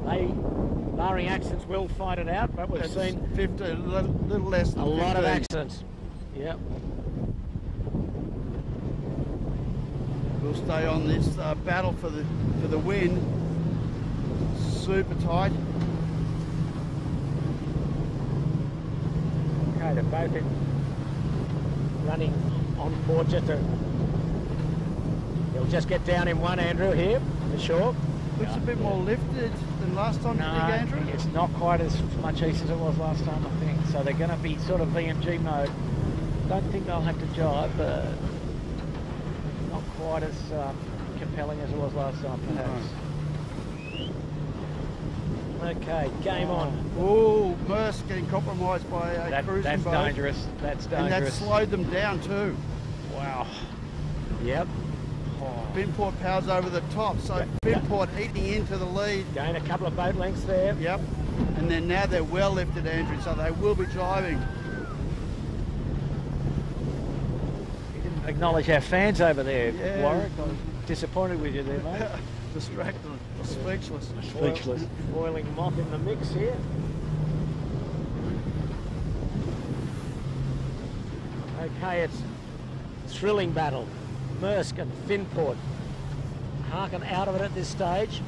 They, barring accidents, will fight it out, but we've seen 50, a little less than a lot 15. of accidents. Yep. We'll stay on this battle for the win. Super tight. Okay, they're both running on board just to. He'll just get down in one, Andrew, here, for sure. Looks a bit more lifted than last time, do you think, Andrew? It's not quite as much east as it was last time, I think. So they're going to be sort of VMG mode. Don't think they'll have to jibe, but not quite as compelling as it was last time, perhaps. Okay, game on. Oh, Maersk getting compromised by a cruising boat. That's dangerous. That's dangerous. And that slowed them down too. Wow. Yep. Finport powers over the top, so Finport eating into the lead. Gain a couple of boat lengths there. Yep. And then now they're well lifted, Andrew, so they will be driving. You didn't acknowledge our fans over there, Yeah. Warwick. I'm disappointed with you there, mate. Distracted, speechless. Speechless. Boiling moth in the mix here. Okay, it's a thrilling battle. Maersk and Finport. Harkin out of it at this stage.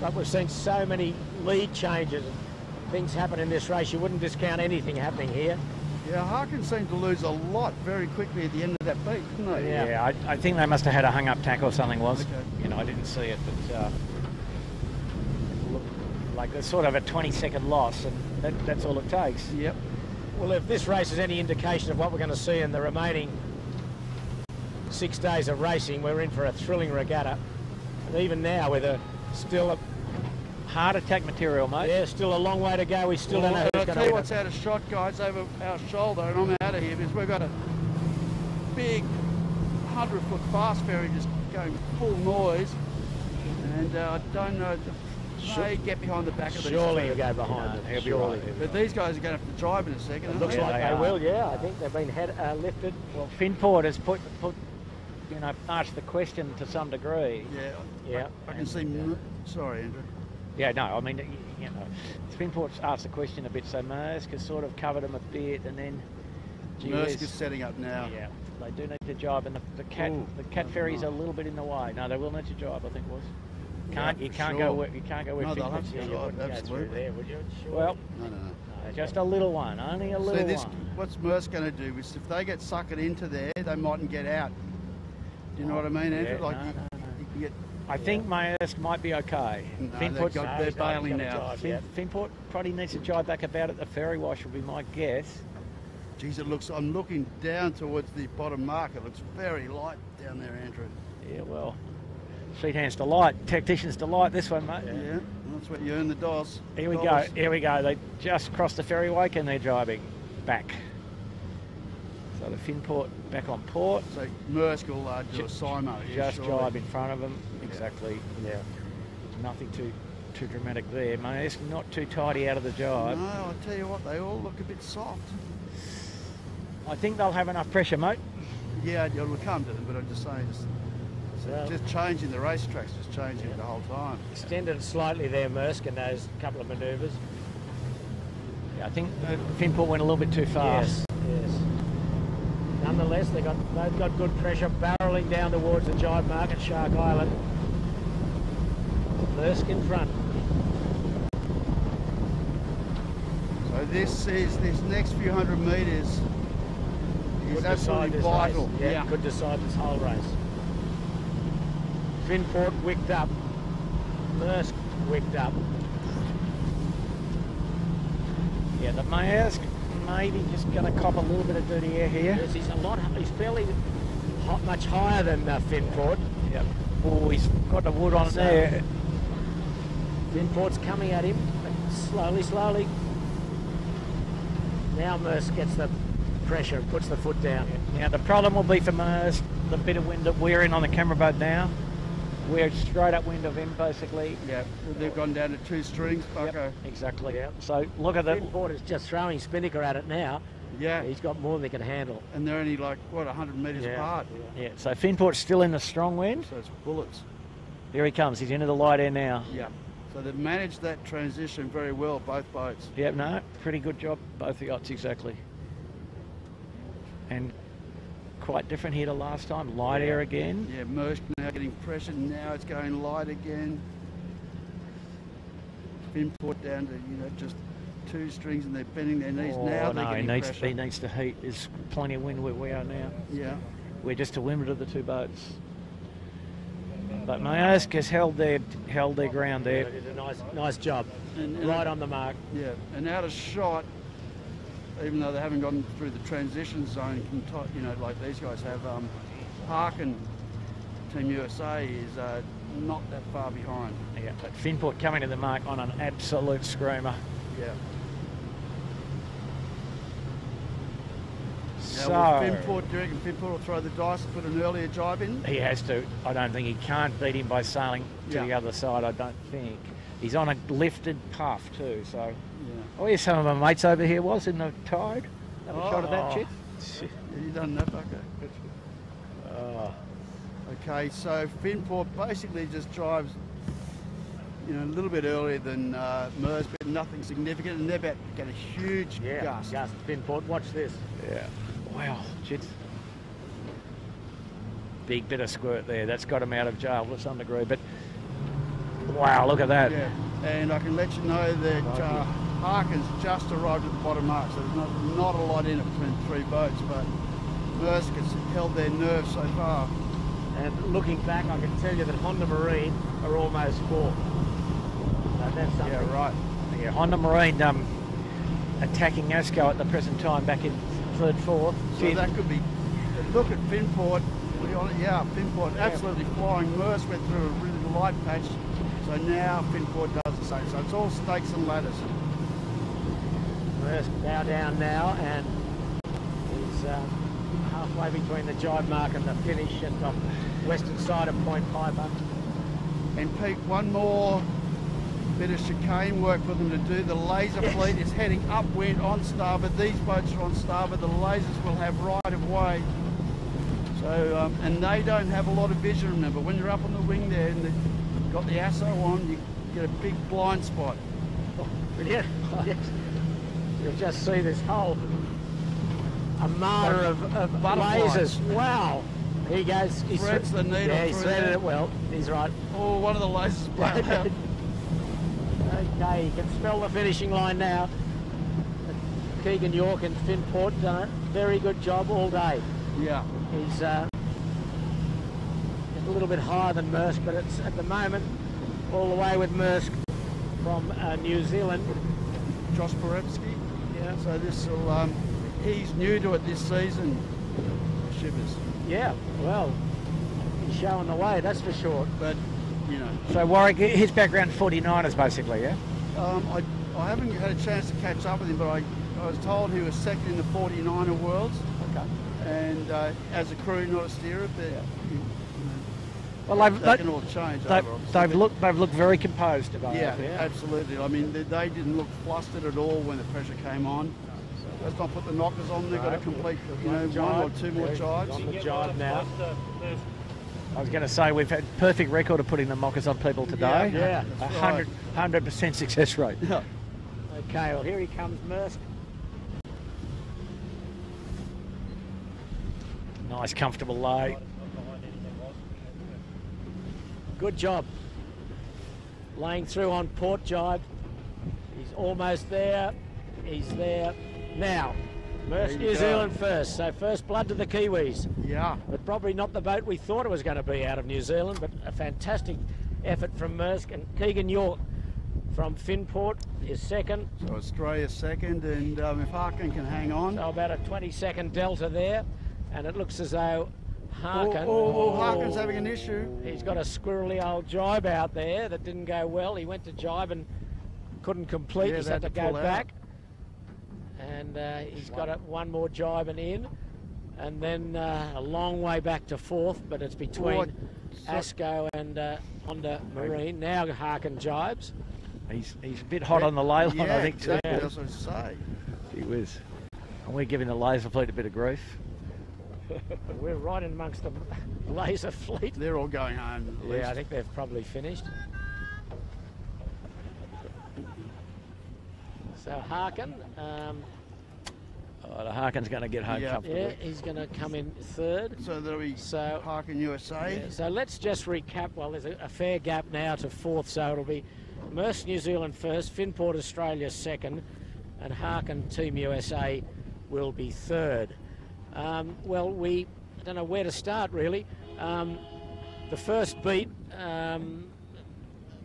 But we've seen so many lead changes. Things happen in this race. You wouldn't discount anything happening here. Yeah, Harkin seemed to lose a lot very quickly at the end of that beat, didn't they? Yeah, I think they must have had a hung-up tack or something, was. Okay. You know, I didn't see it, but it looked like there's sort of a 20-second loss, and that's all it takes. Yep. Well, if this race is any indication of what we're going to see in the remaining 6 days of racing, we're in for a thrilling regatta. And even now, with still a hard attack material, mate. Yeah, still a long way to go. We still don't know who's I'll going tell to you win. what's out of shot, guys, over our shoulder, and I'm out of here because we've got a big 100-foot fast ferry just going full noise, and I don't know. may get behind the back of these Surely two. he'll go behind them. Surely. But these guys are going to have to drive in a second. It looks like they will, yeah. I think they've been lifted. Well, Finport has put asked the question to some degree. Yeah. I can see. Sorry, Andrew. Yeah, no, I mean, Finport's asked the question a bit, so Maersk has sort of covered them a bit, and then Maersk is setting up now. Yeah, they do need to jibe, and the cat ferry's a little bit in the way. No, they will need to jibe, I think it was. You can't go where Finport's going. No, absolutely. There, would you? Sure. Well, no. Just a little one, only a little one. What's Maersk going to do is if they get suckered into there, they mightn't get out. Do you know what I mean, Andrew? Yeah, you can get. I think Maersk might be okay. No, they're bailing now. Finport probably needs to jibe back about at the ferry wash, would be my guess. Geez, I'm looking down towards the bottom mark. It looks very light down there, Andrew. Yeah, well, sheet hands delight, tacticians delight. This one, mate. Yeah, that's what you earn the DOS. Here we go. Here we go. They just crossed the ferry wake and they're jibing back. So the Finport back on port. So Maersk will do a Simo. Just jibe in front of them. Exactly. Yeah. Nothing too dramatic there. Maersk not too tidy out of the jibe. No, I'll tell you what, they all look a bit soft. I think they'll have enough pressure, mate. Yeah, it'll come to them, but I'm just saying, just changing the racetracks, just changing it the whole time. Extended slightly there, Maersk, in those couple of manoeuvres. Yeah, I think Finport went a little bit too fast. Yes. Nonetheless, they've got good pressure barrelling down towards the jibe mark at Shark Island. Maersk in front. So this next few hundred metres is absolutely vital. Yeah, could decide this whole race. Finport wicked up. Maersk wicked up. Yeah, the Maersk maybe just going to cop a little bit of dirty air here. Yes, he's fairly much higher than Finport. Yep. Oh, he's got the wood on there. Finport's coming at him, slowly. Now Maersk gets the pressure and puts the foot down. Now the problem will be for Maersk, the bit of wind that we're in on the camera boat now. We're straight upwind of him, basically. Yeah, they've gone down to 2 strings. Yep, exactly. Yep. So look at that. Finport is just throwing Spinnaker at it now. Yeah. He's got more than he can handle. And they're only like, what, 100 metres apart? Yeah, so Finport's still in the strong wind. So it's bullets. There he comes. He's into the light air now. Yeah. So they've managed that transition very well, both boats. Yep, no, pretty good job, both the yachts, exactly. And quite different here to last time. Light air again. Yeah, Maersk now getting pressure. Now it's going light again. Finport down to just 2 strings, and they're bending their knees. Now they're getting pressure. He needs to heat. There's plenty of wind where we are now. Yeah. We're just to windward of the 2 boats. But Maersk has held their ground there. They did a nice job. And right on the mark. Yeah, and out of shot, even though they haven't gone through the transition zone, like these guys have, Harkin, Team USA, is not that far behind. Yeah, but Finport coming to the mark on an absolute screamer. Yeah. So, now, do you reckon Finport will throw the dice and put an earlier jibe in? He has to. I don't think he can't beat him by sailing to the other side, I don't think. He's on a lifted puff too, so... Yeah. Oh, yeah, some of my mates over here was in the tide. Have a shot of that, Chip? Yeah, you done that, Bucko. Okay, so Finport basically just drives, a little bit earlier than Maersk, but nothing significant, and they're about to get a huge gust. Finport, watch this. Yeah. Wow, Chits. Big bit of squirt there. That's got him out of jail to some degree, but wow, look at that. Yeah, and I can let you know that Harkin's just arrived at the bottom mark, so there's not a lot in it between 3 boats, but Maersk has held their nerve so far. And looking back, I can tell you that Honda Marine are almost 4. So that's something. Yeah, right. Yeah, Honda Marine attacking ASCO at the present time, back in 3rd, 4th. So that could be. Look at Finport. Finport absolutely flying. Maersk went through a really light patch, so now Finport does the same. So it's all stakes and ladders. Maersk bow down now, and he's halfway between the jibe mark and the finish at the western side of Point Piper. And Pete, one more bit of chicane work for them to do. The laser fleet is heading upwind on starboard. These boats are on starboard. The lasers will have right of way. So, and they don't have a lot of vision on them, but when you're up on the wing there and they've got the ASO on, you get a big blind spot. Yeah, yes. You'll just see this whole armada of lasers. Wow. He goes. He threads the needle. Yeah, he threaded it well. He's right. Oh, one of the lasers blown out. Okay, you can smell the finishing line now. Keegan York and Finn Port done a very good job all day. Yeah. He's just a little bit higher than Maersk, but it's at the moment all the way with Maersk from New Zealand. Josh Porepsky. Yeah. So this will, he's new to it this season. Shivers. Yeah, well, he's showing the way, that's for sure. But, you know. So Warwick, his background 49ers basically, yeah? I haven't had a chance to catch up with him, but I was told he was second in the 49er Worlds. Okay. And as a crew, not a steerer, but well, that can all change. They've looked very composed today. Yeah, absolutely. I mean, they didn't look flustered at all when the pressure came on. Let's not put the knockers on. They've got to complete, one or two more jives. On the jive now. I was going to say we've had perfect record of putting the mockers on people today. Yeah, 100% success rate. Yeah. Okay, well here he comes, Maersk. Nice, comfortable lay. Good job. Laying through on port jibe. He's almost there. He's there. Now, Maersk New Zealand first. So first blood to the Kiwis. Yeah. But probably not the boat we thought it was going to be out of New Zealand, but a fantastic effort from Maersk. And Keegan York from Finport is second. So Australia second, and if Harkin can hang on. So about a 20-second delta there. And it looks as though Harkin... Harkin's having an issue. He's got a squirrely old jibe out there that didn't go well. He went to jibe and couldn't complete. Yeah, He's had to go back. Out. And he's got one more jibe and in. And then a long way back to fourth, but it's between ASCO and Honda Marine. Now Harkin jibes. He's a bit hot on the lay line, I think. Exactly. That's what I say. Gee whiz. And we're giving the laser fleet a bit of grief. We're right in amongst the laser fleet. They're all going home. Yeah, I think they've probably finished. So Harkin. The Harkin's going to get home comfortably. Yeah, he's going to come in third. So there'll be Harkin USA. Yeah, so let's just recap. Well, there's a fair gap now to fourth, so it'll be Maersk New Zealand first, Finport Australia second, and Harkin Team USA will be third. Well, I don't know where to start really. The first beat,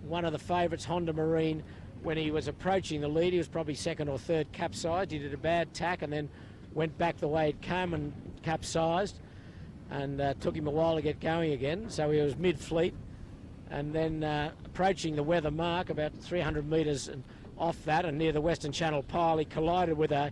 one of the favourites, Honda Marine, when he was approaching the lead, he was probably second or third capsized. He did a bad tack and then went back the way it came and capsized, and took him a while to get going again. So he was mid-fleet, and then approaching the weather mark about 300 metres off that and near the Western Channel pile, he collided with a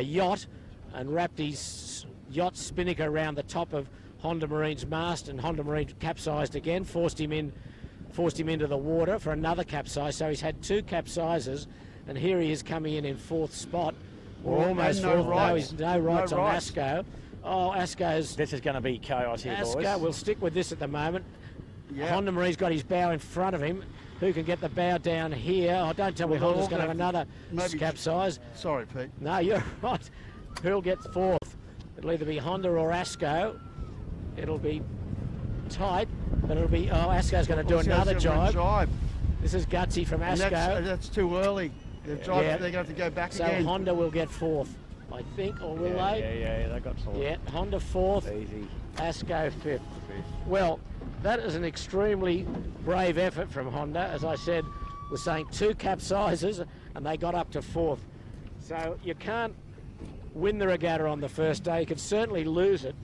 yacht and wrapped his yacht spinnaker around the top of Honda Marine's mast, and Honda Marine capsized again, forced him into the water for another capsize. So he's had two capsizes, and here he is coming in fourth spot, or almost fourth. No, he's no rights on ASCO. Oh, ASCO's... This is going to be chaos here, boys. ASCO, we'll stick with this at the moment. Yeah. Honda Marine's got his bow in front of him. Who can get the bow down here? Oh, don't tell me Honda's going to have another capsize. Sorry, Pete. No, you're right. Who'll get fourth? It'll either be Honda or ASCO. It'll be tight, but it'll be... Oh, ASCO's going to do another jibe. This is gutsy from ASCO. That's too early. They're going to have to go back again. So Honda will get fourth, I think, or will they? Yeah, they got fourth. Yeah, Honda fourth, easy. ASCO fifth. Well, that is an extremely brave effort from Honda. As I said, we're saying two capsizes, and they got up to fourth. So you can't win the regatta on the first day. You could certainly lose it.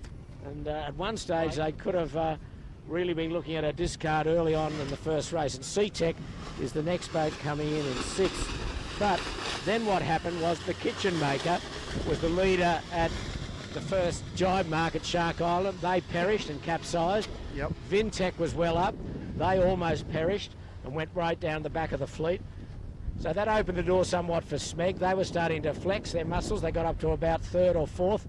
And at one stage, they could have really been looking at a discard early on in the first race. And SeaTech is the next boat coming in sixth. But then what happened was the Kitchen Maker was the leader at the first jibe mark at Shark Island. They perished and capsized. Yep. Vintech was well up. They almost perished. and went right down the back of the fleet. So that opened the door somewhat for Smeg. They were starting to flex their muscles. They got up to about third or fourth.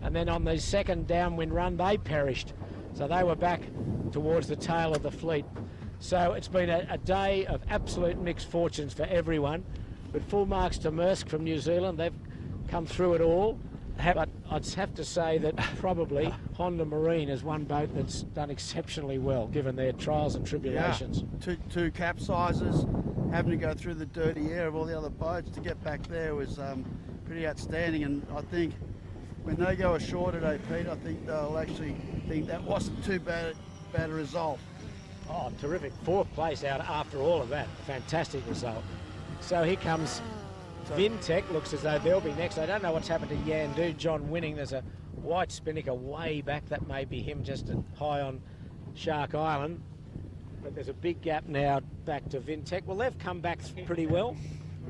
And then on the second downwind run, they perished. So they were back towards the tail of the fleet. So it's been a day of absolute mixed fortunes for everyone. But full marks to Maersk from New Zealand. They've come through it all. But I'd have to say that probably Honda Marine is one boat that's done exceptionally well, given their trials and tribulations. Yeah. Two capsizes, having to go through the dirty air of all the other boats to get back there was pretty outstanding. And I think when they go ashore today, Pete, I think they'll actually think that wasn't too bad a result. Oh, terrific. Fourth place out after all of that. Fantastic result. So here comes Vintech. Looks as though they'll be next. I don't know what's happened to Yandu. John winning. There's a white spinnaker way back. That may be him just high on Shark Island. But there's a big gap now back to Vintech. Well, they've come back pretty well.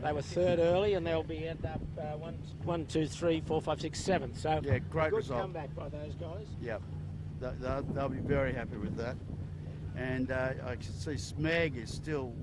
They were third early, and they'll be at 1, 2, 3, 4, 5, 6, 7. So yeah, great result. Good comeback by those guys. Yep, they'll be very happy with that. And I can see Smeg is still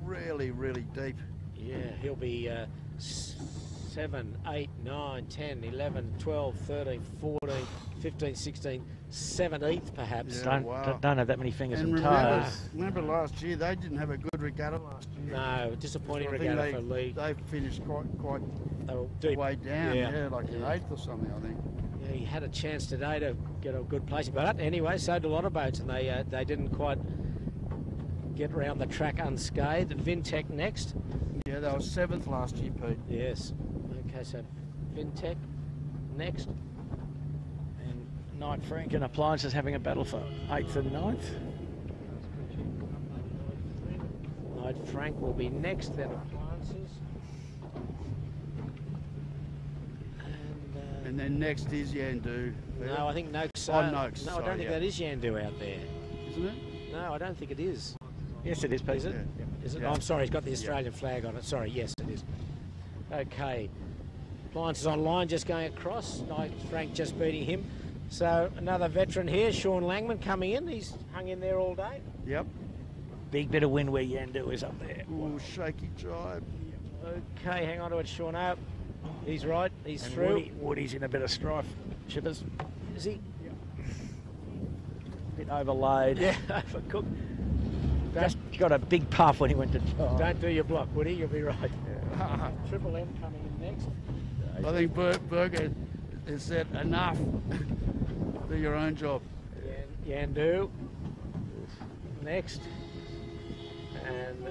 really, really deep. Yeah, he'll be 7, 8, 9, 10, 11, 12, 13, 14, 15, 16, 17th perhaps. Yeah, Don't have that many fingers and remember, toes. remember last year, they didn't have a good regatta last year. No, disappointing I regatta think for Lee. They finished quite they were deep. way down, like an 8th or something, I think. Yeah, he had a chance today to get a good place, but anyway, so did a lot of boats, and they didn't quite get around the track unscathed. Vintech next. Yeah, they were 7th last year, Pete. Yes. Okay, so Vintech next. And Knight Frank and Appliances having a battle for 8th and 9th. Knight Frank will be next, then Appliances. And then next is Yandu. No, I think Noakes. Noakes. No, I don't think that is Yandu out there. Isn't it? No, I don't think it is. Yes, it is, Pete. Is it? Yeah. Is it? Yeah. Oh, I'm sorry, it's got the Australian flag on it. Sorry, yes, it is. Okay. Appliances online just going across. Knight Frank just beating him. So another veteran here, Sean Langman, coming in. He's hung in there all day. Yep. Big bit of wind where Yandu is up there. Ooh, shaky jibe. Okay, hang on to it, Sean. Oh, he's right. He's And through. Woody's in a bit of strife. Shippers. Is he? Bit overlaid. Yeah, overcooked. Just got a big puff when he went to dive. Don't do your block, Woody. You'll be right. Yeah. Triple M coming in next. I think Berger has said enough. Do your own job. Yandu next. And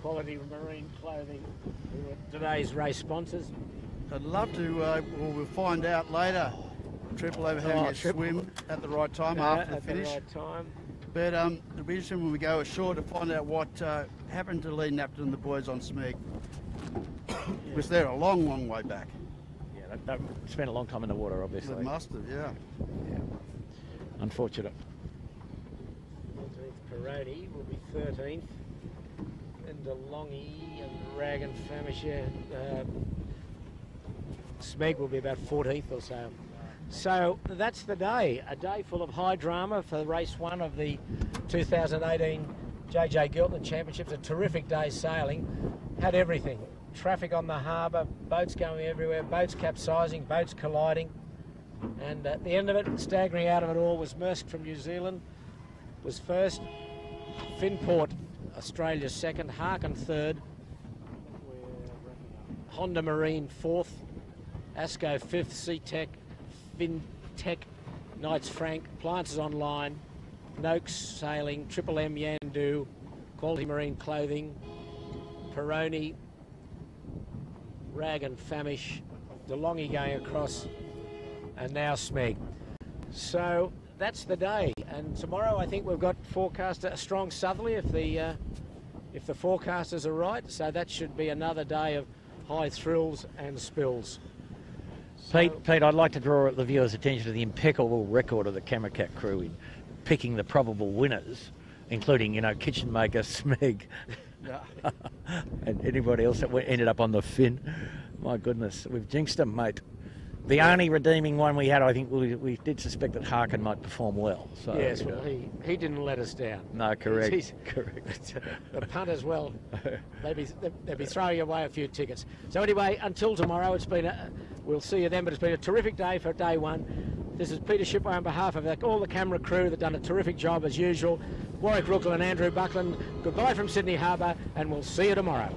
Quality Marine Clothing, who are today's race sponsors. I'd love to, we'll find out later. Triple M having a swim at the right time after the finish. At the right time. But it'll be interesting when we go ashore to find out what happened to Lee Napton and the boys on Smeg. Because they're a long, long way back. Yeah, they spent a long time in the water, obviously. They must have, yeah. Unfortunate. 14th Peroni will be 13th. And DeLonghi and Rag and Famish, Smeg will be about 14th or so. So that's the day, a day full of high drama for race 1 of the 2018 JJ Giltinan Championships. A terrific day sailing, had everything. Traffic on the harbour, boats going everywhere, boats capsizing, boats colliding. And at the end of it, staggering out of it all, was Maersk from New Zealand, was first. Finport, Australia second. Harkin third. Honda Marine fourth. Asco fifth. SeaTech, Vintech, Knights Frank, Appliances Online, Noakes Sailing, Triple M Yandu, Quality Marine Clothing, Peroni, Rag and Famish, DeLonghi going across, and now Smeg. So that's the day, and tomorrow I think we've got forecast a strong southerly if the forecasters are right. So that should be another day of high thrills and spills. Pete, I'd like to draw the viewers' attention to the impeccable record of the Camercat crew in picking the probable winners, including, kitchen maker Smeg and anybody else that ended up on the fin. My goodness, we've jinxed them, mate. The only redeeming one we had, I think, we did suspect that Harkin might perform well. So, yes, well, he didn't let us down. No, correct. Correct. The punters, well, they'll be throwing away a few tickets. So anyway, until tomorrow, we'll see you then, but it's been a terrific day for day one. This is Peter Shipway on behalf of all the camera crew that done a terrific job as usual. Warwick Rookle and Andrew Buckland, goodbye from Sydney Harbour, and we'll see you tomorrow.